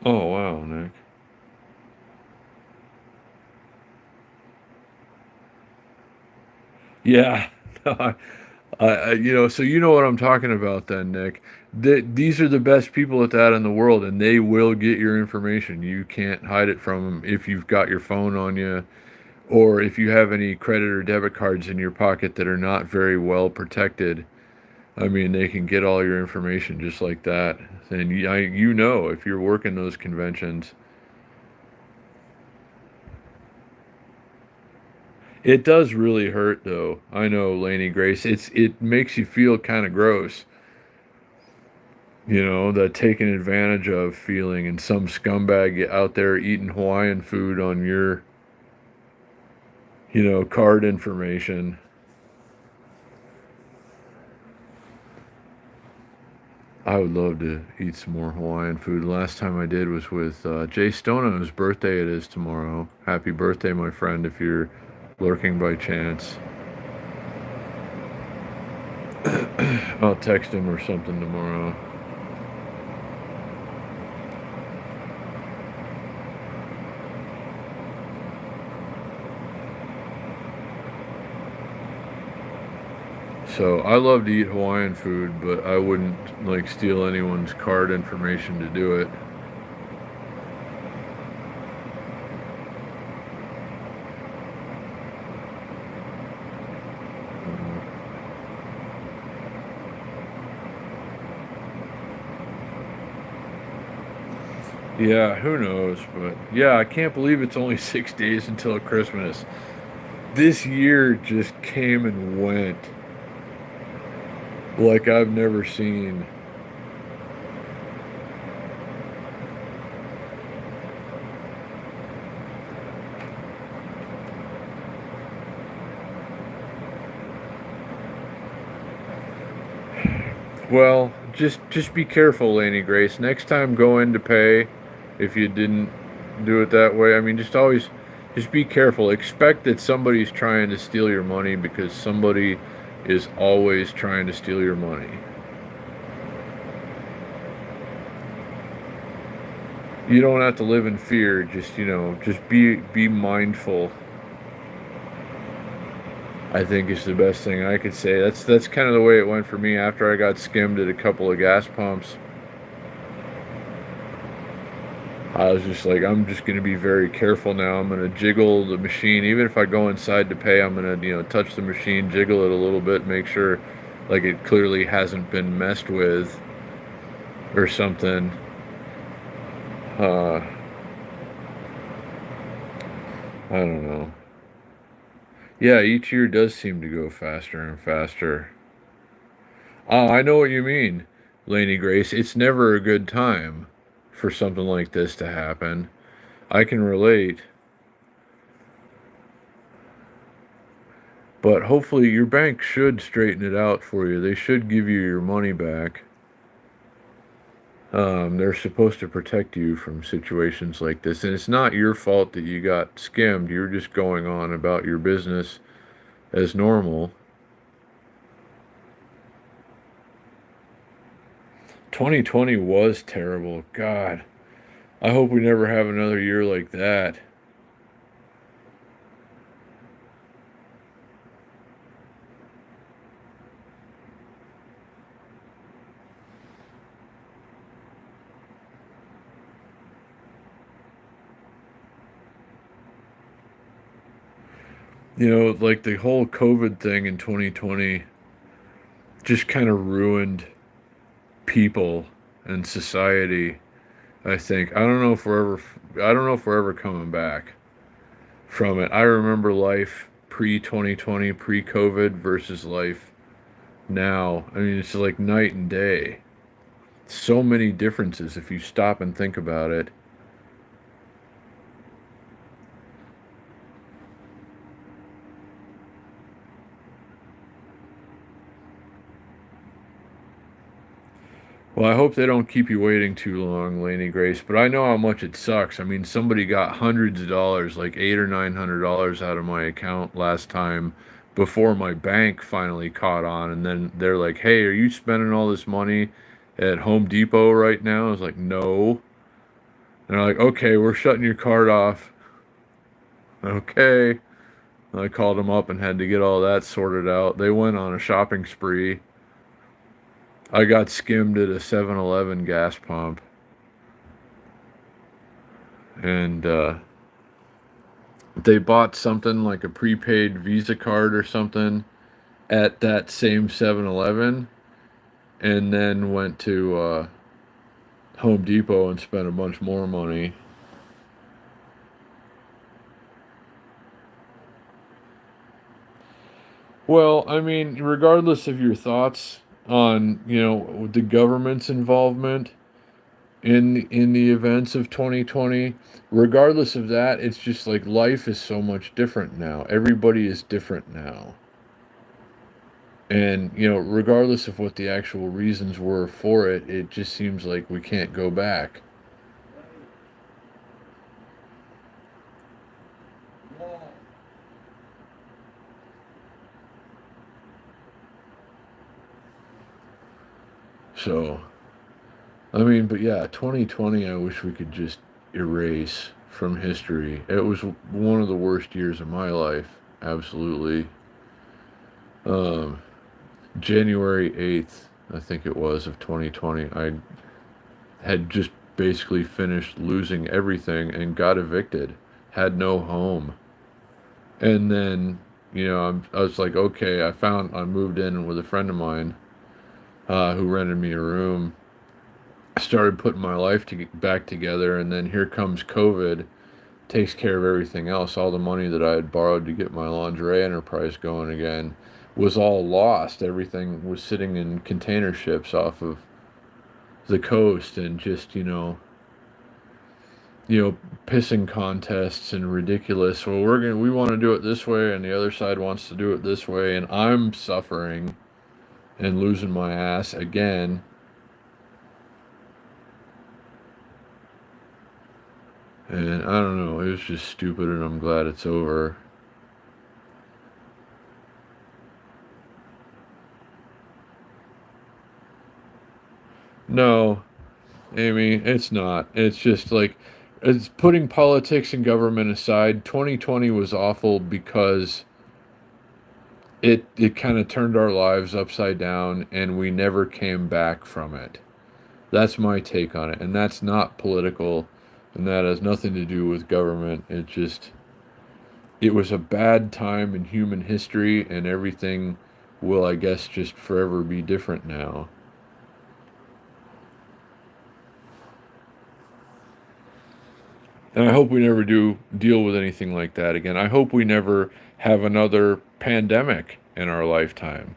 S1: Oh, wow, Nick. Yeah. So you know what I'm talking about then, Nick. These are the best people at that in the world, and they will get your information. You can't hide it from them if you've got your phone on you, or if you have any credit or debit cards in your pocket that are not very well protected. I mean, they can get all your information just like that. And if you're working those conventions, it does really hurt though. I know, Laney Grace. It makes you feel kind of gross. The taken advantage of feeling, and some scumbag out there eating Hawaiian food on your, card information. I would love to eat some more Hawaiian food. Last time I did was with Jay Stone, whose birthday it is tomorrow. Happy birthday, my friend, if you're lurking by chance. I'll text him or something tomorrow. So I love to eat Hawaiian food, but I wouldn't like steal anyone's card information to do it. Yeah, who knows? But yeah, I can't believe it's only 6 days until Christmas. This year just came and went like I've never seen. Well, just be careful, Laney Grace. Next time, go in to pay. If you didn't do it that way, I mean, just be careful. Expect that somebody's trying to steal your money, because somebody is always trying to steal your money. You don't have to live in fear. Just be mindful. I think is the best thing I could say. That's kind of the way it went for me after I got skimmed at a couple of gas pumps. I was just like, I'm just going to be very careful now. I'm going to jiggle the machine. Even if I go inside to pay, I'm going to, touch the machine, jiggle it a little bit, make sure like it clearly hasn't been messed with or something. I don't know. Yeah, each year does seem to go faster and faster. I know what you mean, Laney Grace. It's never a good time for something like this to happen. I can relate. But hopefully your bank should straighten it out for you. They should give you your money back. They're supposed to protect you from situations like this. And it's not your fault that you got skimmed. You're just going on about your business as normal. 2020 was terrible. God, I hope we never have another year like that. Like the whole COVID thing in 2020 just kind of ruined people and society. I think. I don't know if we're ever I don't know if we're ever coming back from it. I remember life pre 2020, pre COVID versus life now. I mean, it's like night and day. So many differences if you stop and think about it. Well, I hope they don't keep you waiting too long, Laney Grace, but I know how much it sucks. I mean, somebody got hundreds of dollars, like $800 or $900 out of my account last time before my bank finally caught on, and then they're like, "Hey, are you spending all this money at Home Depot right now?" I was like, "No." And they're like, "Okay, we're shutting your card off." Okay. And I called them up and had to get all that sorted out. They went on a shopping spree. I got skimmed at a 7-Eleven gas pump. And they bought something like a prepaid Visa card or something at that same 7-Eleven, and then went to Home Depot and spent a bunch more money. Well, I mean, regardless of your thoughts on, the government's involvement in the events of 2020, regardless of that, it's just like life is so much different now. Everybody is different now. And, regardless of what the actual reasons were for it, it just seems like we can't go back. So, I mean, but yeah, 2020, I wish we could just erase from history. It was one of the worst years of my life. Absolutely. Um, January 8th, I think it was, of 2020, I had just basically finished losing everything and got evicted, had no home. And then, I was like, okay, I moved in with a friend of mine who rented me a room. I started putting my life back together, and then here comes COVID, takes care of everything else. All the money that I had borrowed to get my lingerie enterprise going again was all lost. Everything was sitting in container ships off of the coast, and just, pissing contests and ridiculous. Well, we want to do it this way, and the other side wants to do it this way, and I'm suffering and losing my ass again. And I don't know, it was just stupid, and I'm glad it's over. No, Amy, it's not. It's just like, it's putting politics and government aside. 2020 was awful because it kind of turned our lives upside down, and we never came back from it. That's my take on it, and that's not political, and that has nothing to do with government. It was a bad time in human history, and everything will, I guess, just forever be different now. And I hope we never do deal with anything like that again. I hope we never have another pandemic in our lifetime.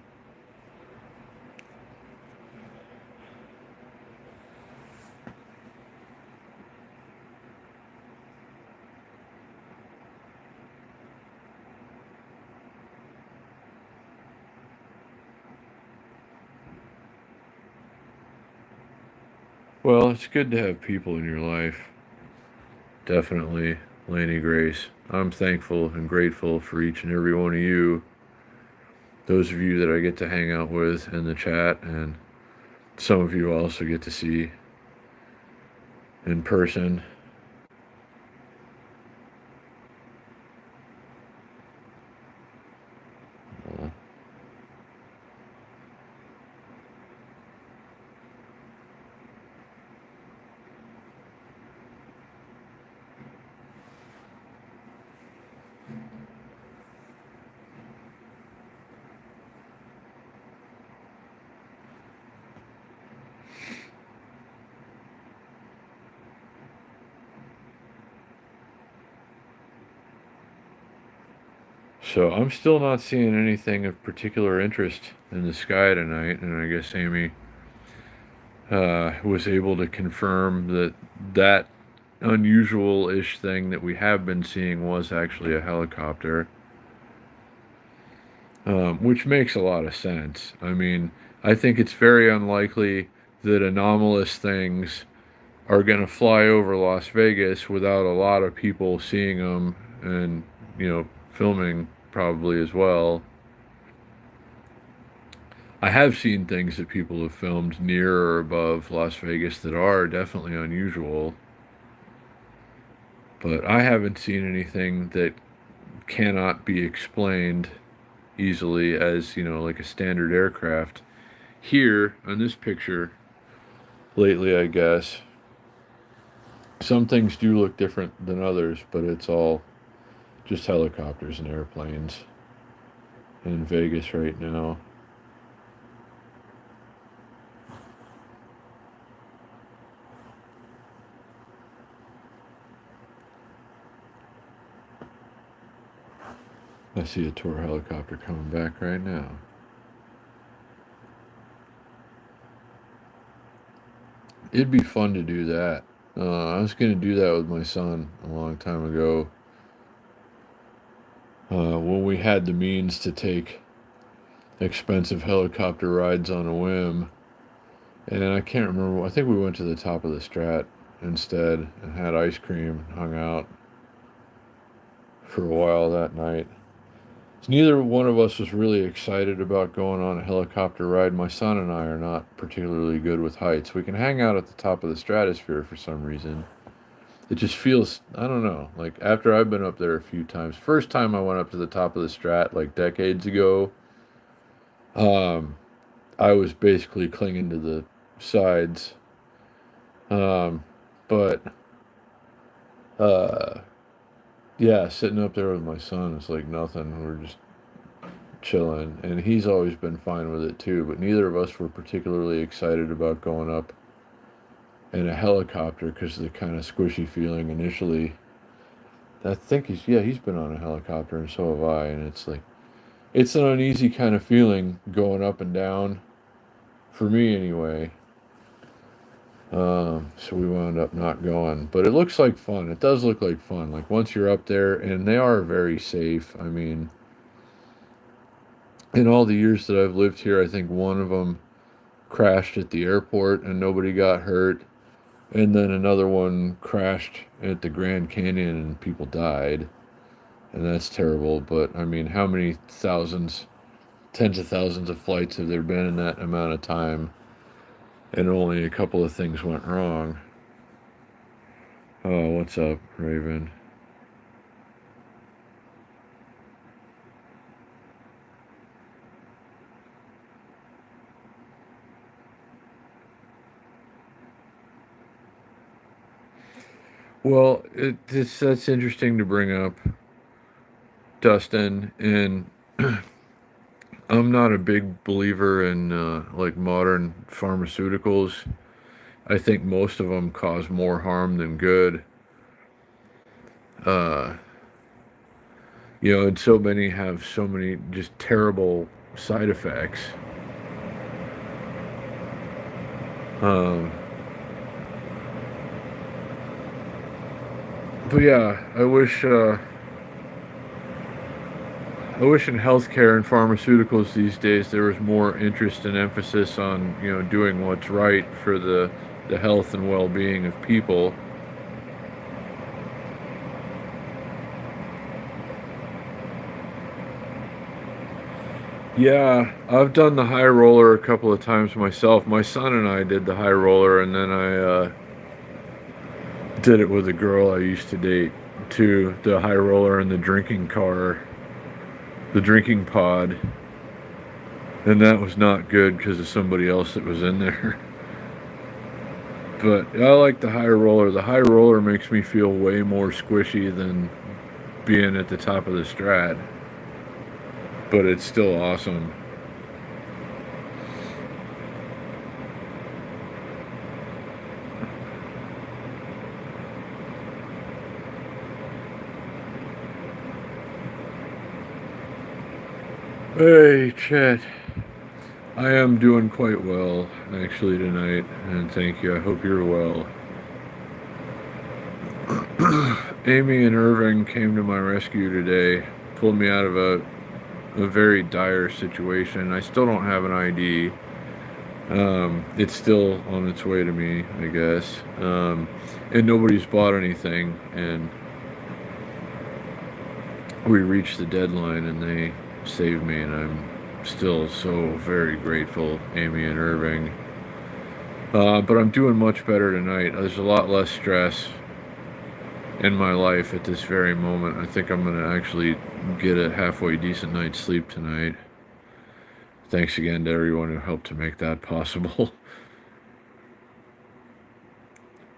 S1: Well, it's good to have people in your life. Definitely, Laney Grace. I'm thankful and grateful for each and every one of you. Those of you that I get to hang out with in the chat, and some of you also get to see in person. So I'm still not seeing anything of particular interest in the sky tonight, and I guess Amy was able to confirm that that unusual-ish thing that we have been seeing was actually a helicopter, which makes a lot of sense. I mean, I think it's very unlikely that anomalous things are going to fly over Las Vegas without a lot of people seeing them and, filming probably as well. I have seen things that people have filmed near or above Las Vegas that are definitely unusual, but I haven't seen anything that cannot be explained easily as, like a standard aircraft. Here, on this picture, lately, I guess, some things do look different than others, but it's all just helicopters and airplanes in Vegas right now. I see a tour helicopter coming back right now. It'd be fun to do that. I was going to do that with my son a long time ago when we had the means to take expensive helicopter rides on a whim. And I can't remember. I think we went to the top of the Strat instead and had ice cream and hung out for a while that night. So neither one of us was really excited about going on a helicopter ride. My son and I are not particularly good with heights. We can hang out at the top of the stratosphere for some reason. It just feels, I don't know, like after I've been up there a few times. First time I went up to the top of the Strat like decades ago, um, I was basically clinging to the sides. Um, but uh, yeah, sitting up there with my son is like nothing. We're just chilling, and he's always been fine with it too. But neither of us were particularly excited about going up in a helicopter because of the kind of squishy feeling initially. I think he's been on a helicopter, and so have I, and it's like it's an uneasy kind of feeling going up and down for me anyway. So we wound up not going, but it looks like fun. It does look like fun. Like once you're up there, and they are very safe. I mean, in all the years that I've lived here, I think one of them crashed at the airport and nobody got hurt. And then another one crashed at the Grand Canyon and people died. And that's terrible. But I mean, how many thousands, tens of thousands of flights have there been in that amount of time? And only a couple of things went wrong. Oh, what's up, Raven? Well, that's interesting to bring up, Dustin. And I'm not a big believer in like modern pharmaceuticals. I think most of them cause more harm than good. Uh, and so many have so many just terrible side effects. Um, but yeah, I wish in healthcare and pharmaceuticals these days there was more interest and emphasis on doing what's right for the health and well-being of people. Yeah, I've done the high roller a couple of times myself. My son and I did the high roller, and then I did it with a girl I used to date too. The high roller and the drinking car, the drinking pod, and that was not good because of somebody else that was in there. But I like the high roller. The high roller makes me feel way more squishy than being at the top of the Strat, but it's still awesome. Hey, Chet. I am doing quite well, actually, tonight, and thank you. I hope you're well. Amy and Irving came to my rescue today, pulled me out of a very dire situation. I still don't have an ID. It's still on its way to me, I guess. And nobody's bought anything, and we reached the deadline, and they saved me, and I'm still so very grateful, Amy and Irving. But I'm doing much better tonight. There's a lot less stress in my life at this very moment. I think I'm going to actually get a halfway decent night's sleep tonight. Thanks again to everyone who helped to make that possible.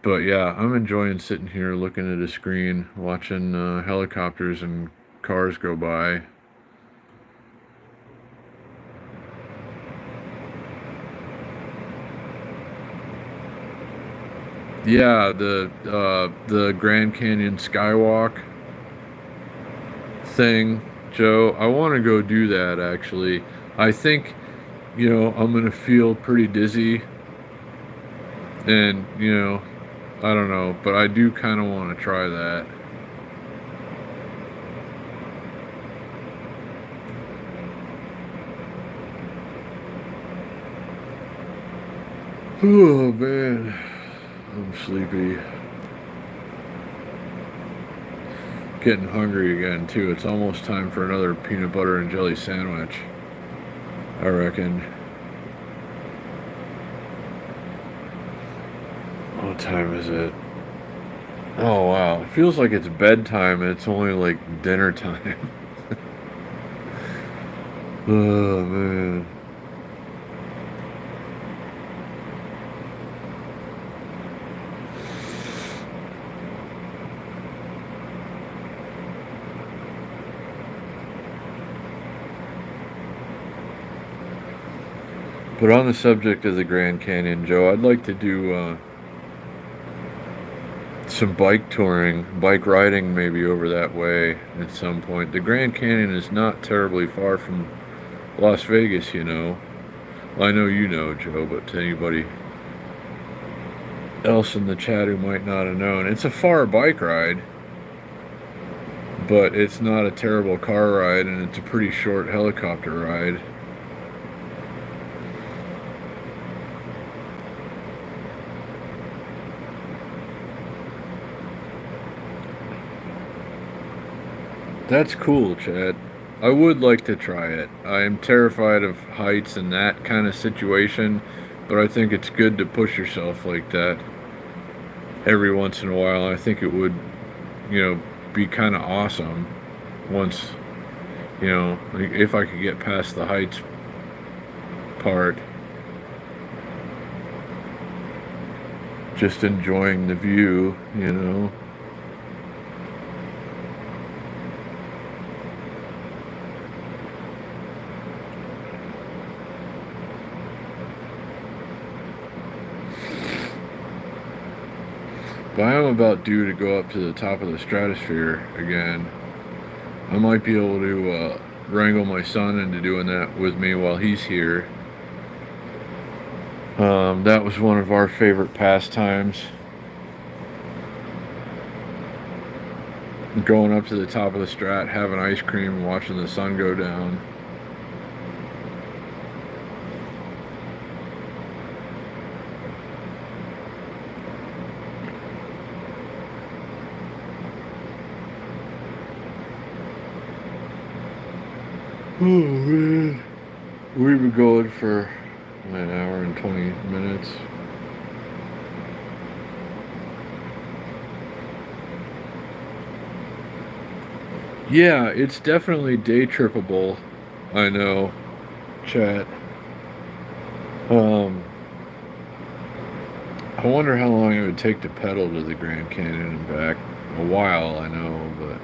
S1: But yeah, I'm enjoying sitting here looking at a screen, watching helicopters and cars go by. Yeah, the Grand Canyon Skywalk thing, Joe. I want to go do that, actually. I think, I'm going to feel pretty dizzy. And, I don't know. But I do kind of want to try that. Oh, man. I'm sleepy. Getting hungry again, too. It's almost time for another peanut butter and jelly sandwich, I reckon. What time is it? Oh, wow. It feels like it's bedtime and it's only like dinner time. Oh, man. But on the subject of the Grand Canyon, Joe, I'd like to do some bike touring, bike riding maybe over that way at some point. The Grand Canyon is not terribly far from Las Vegas, Well, I know you know, Joe, but to anybody else in the chat who might not have known, it's a far bike ride, but it's not a terrible car ride, and it's a pretty short helicopter ride. That's cool, Chad. I would like to try it. I am terrified of heights and that kind of situation, but I think it's good to push yourself like that every once in a while. I think it would, be kind of awesome once, like if I could get past the heights part. Just enjoying the view. But I am about due to go up to the top of the stratosphere again. I might be able to wrangle my son into doing that with me while he's here. That was one of our favorite pastimes. Going up to the top of the strat, having ice cream, and watching the sun go down. Oh man, we've been going for an hour and 20 minutes. Yeah, it's definitely day trippable. I know, chat. I wonder how long it would take to pedal to the Grand Canyon and back. A while, I know, but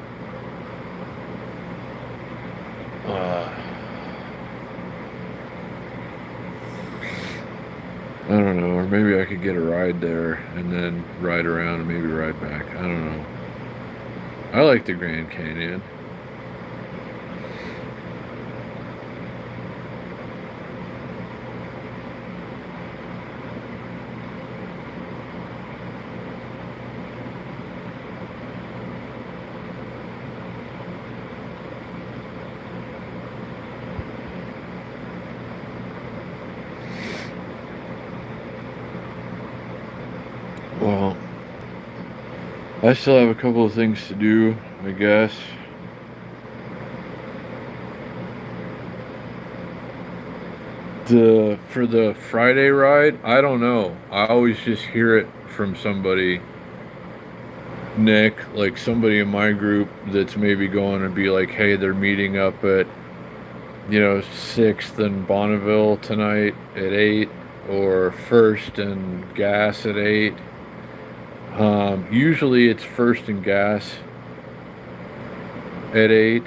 S1: I don't know. Or maybe I could get a ride there and then ride around and maybe ride back. I don't know. I like the Grand Canyon. I still have a couple of things to do, I guess. For the Friday ride, I don't know. I always just hear it from somebody, Nick, like somebody in my group that's maybe going to be like, hey, they're meeting up at, 6th and Bonneville tonight at 8, or 1st and Gas at 8. Usually it's 1st and Gas at 8,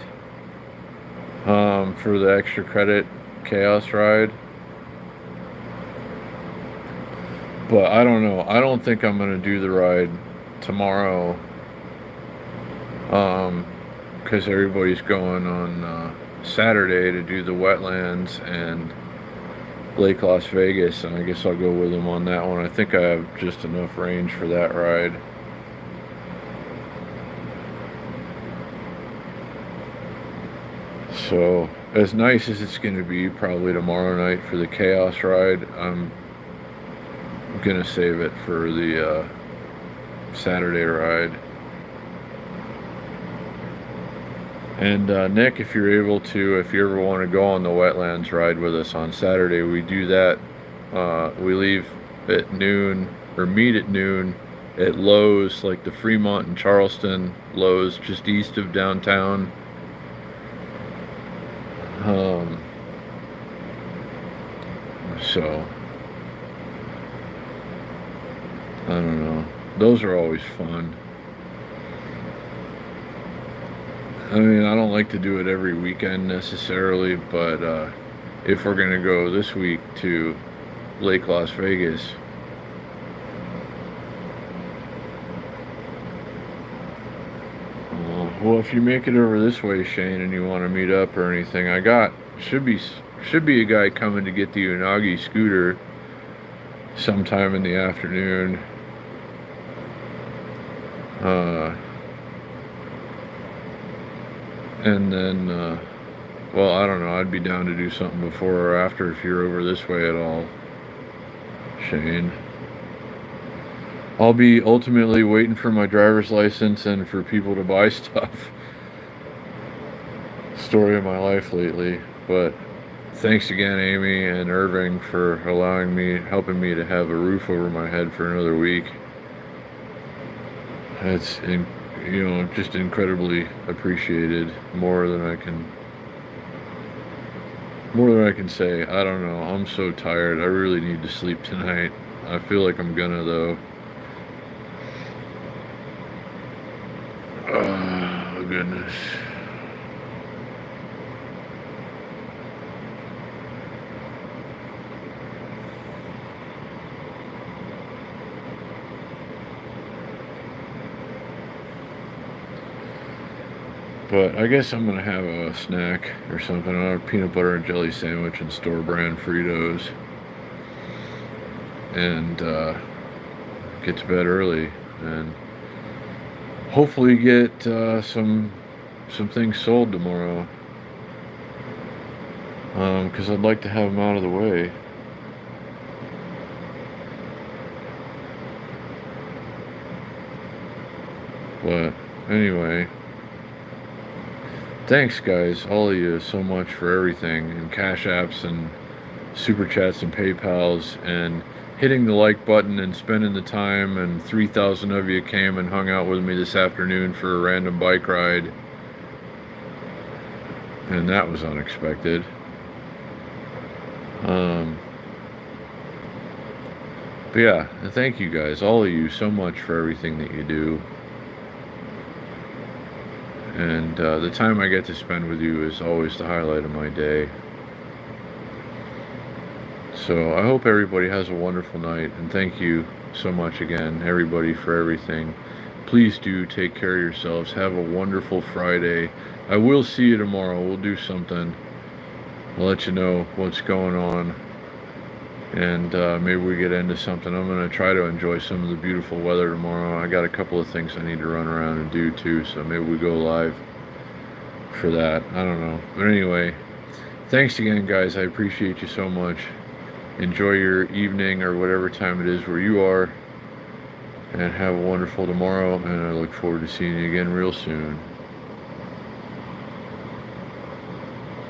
S1: for the extra credit chaos ride. But I don't know. I don't think I'm going to do the ride tomorrow, because everybody's going on Saturday to do the wetlands and Lake Las Vegas, and I guess I'll go with them on that one. I think I have just enough range for that ride. So, as nice as it's going to be probably tomorrow night for the chaos ride, I'm gonna save it for the Saturday ride. And Nick, if you're able to, if you ever want to go on the wetlands ride with us on Saturday, we do that. We leave at noon, or meet at noon at Lowe's, like the Fremont and Charleston Lowe's, just east of downtown. So I don't know. Those are always fun. I mean, I don't like to do it every weekend necessarily, but if we're going to go this week to Lake Las Vegas, well, if you make it over this way, Shane, and you want to meet up or anything, should be a guy coming to get the Unagi scooter sometime in the afternoon. And then, well, I don't know, I'd be down to do something before or after if you're over this way at all, Shane. I'll be ultimately waiting for my driver's license and for people to buy stuff. Story of my life lately. But thanks again, Amy and Irving, for helping me to have a roof over my head for another week. It's just incredibly appreciated, more than I can say. I don't know. I'm so tired. I really need to sleep tonight. I feel like I'm gonna, though. Oh, goodness. But I guess I'm gonna have a snack or something. I'll have a peanut butter and jelly sandwich and store brand Fritos, and get to bed early, and hopefully get some things sold tomorrow. Because I'd like to have them out of the way. But anyway. Thanks, guys, all of you, so much for everything, and Cash Apps and Super Chats and PayPals, and hitting the like button and spending the time, and 3,000 of you came and hung out with me this afternoon for a random bike ride, and that was unexpected. But yeah, and thank you guys, all of you, so much for everything that you do. And the time I get to spend with you is always the highlight of my day. So I hope everybody has a wonderful night, and thank you so much again, everybody, for everything. Please do take care of yourselves. Have a wonderful Friday. I will see you tomorrow. We'll do something. I'll let you know what's going on, and maybe we get into something. I'm going to try to enjoy some of the beautiful weather tomorrow. I got a couple of things I need to run around and do too, so maybe we go live for that. I don't know. But anyway, thanks again, guys. I appreciate you so much. Enjoy your evening or whatever time it is where you are. and have a wonderful tomorrow, and I look forward to seeing you again real soon.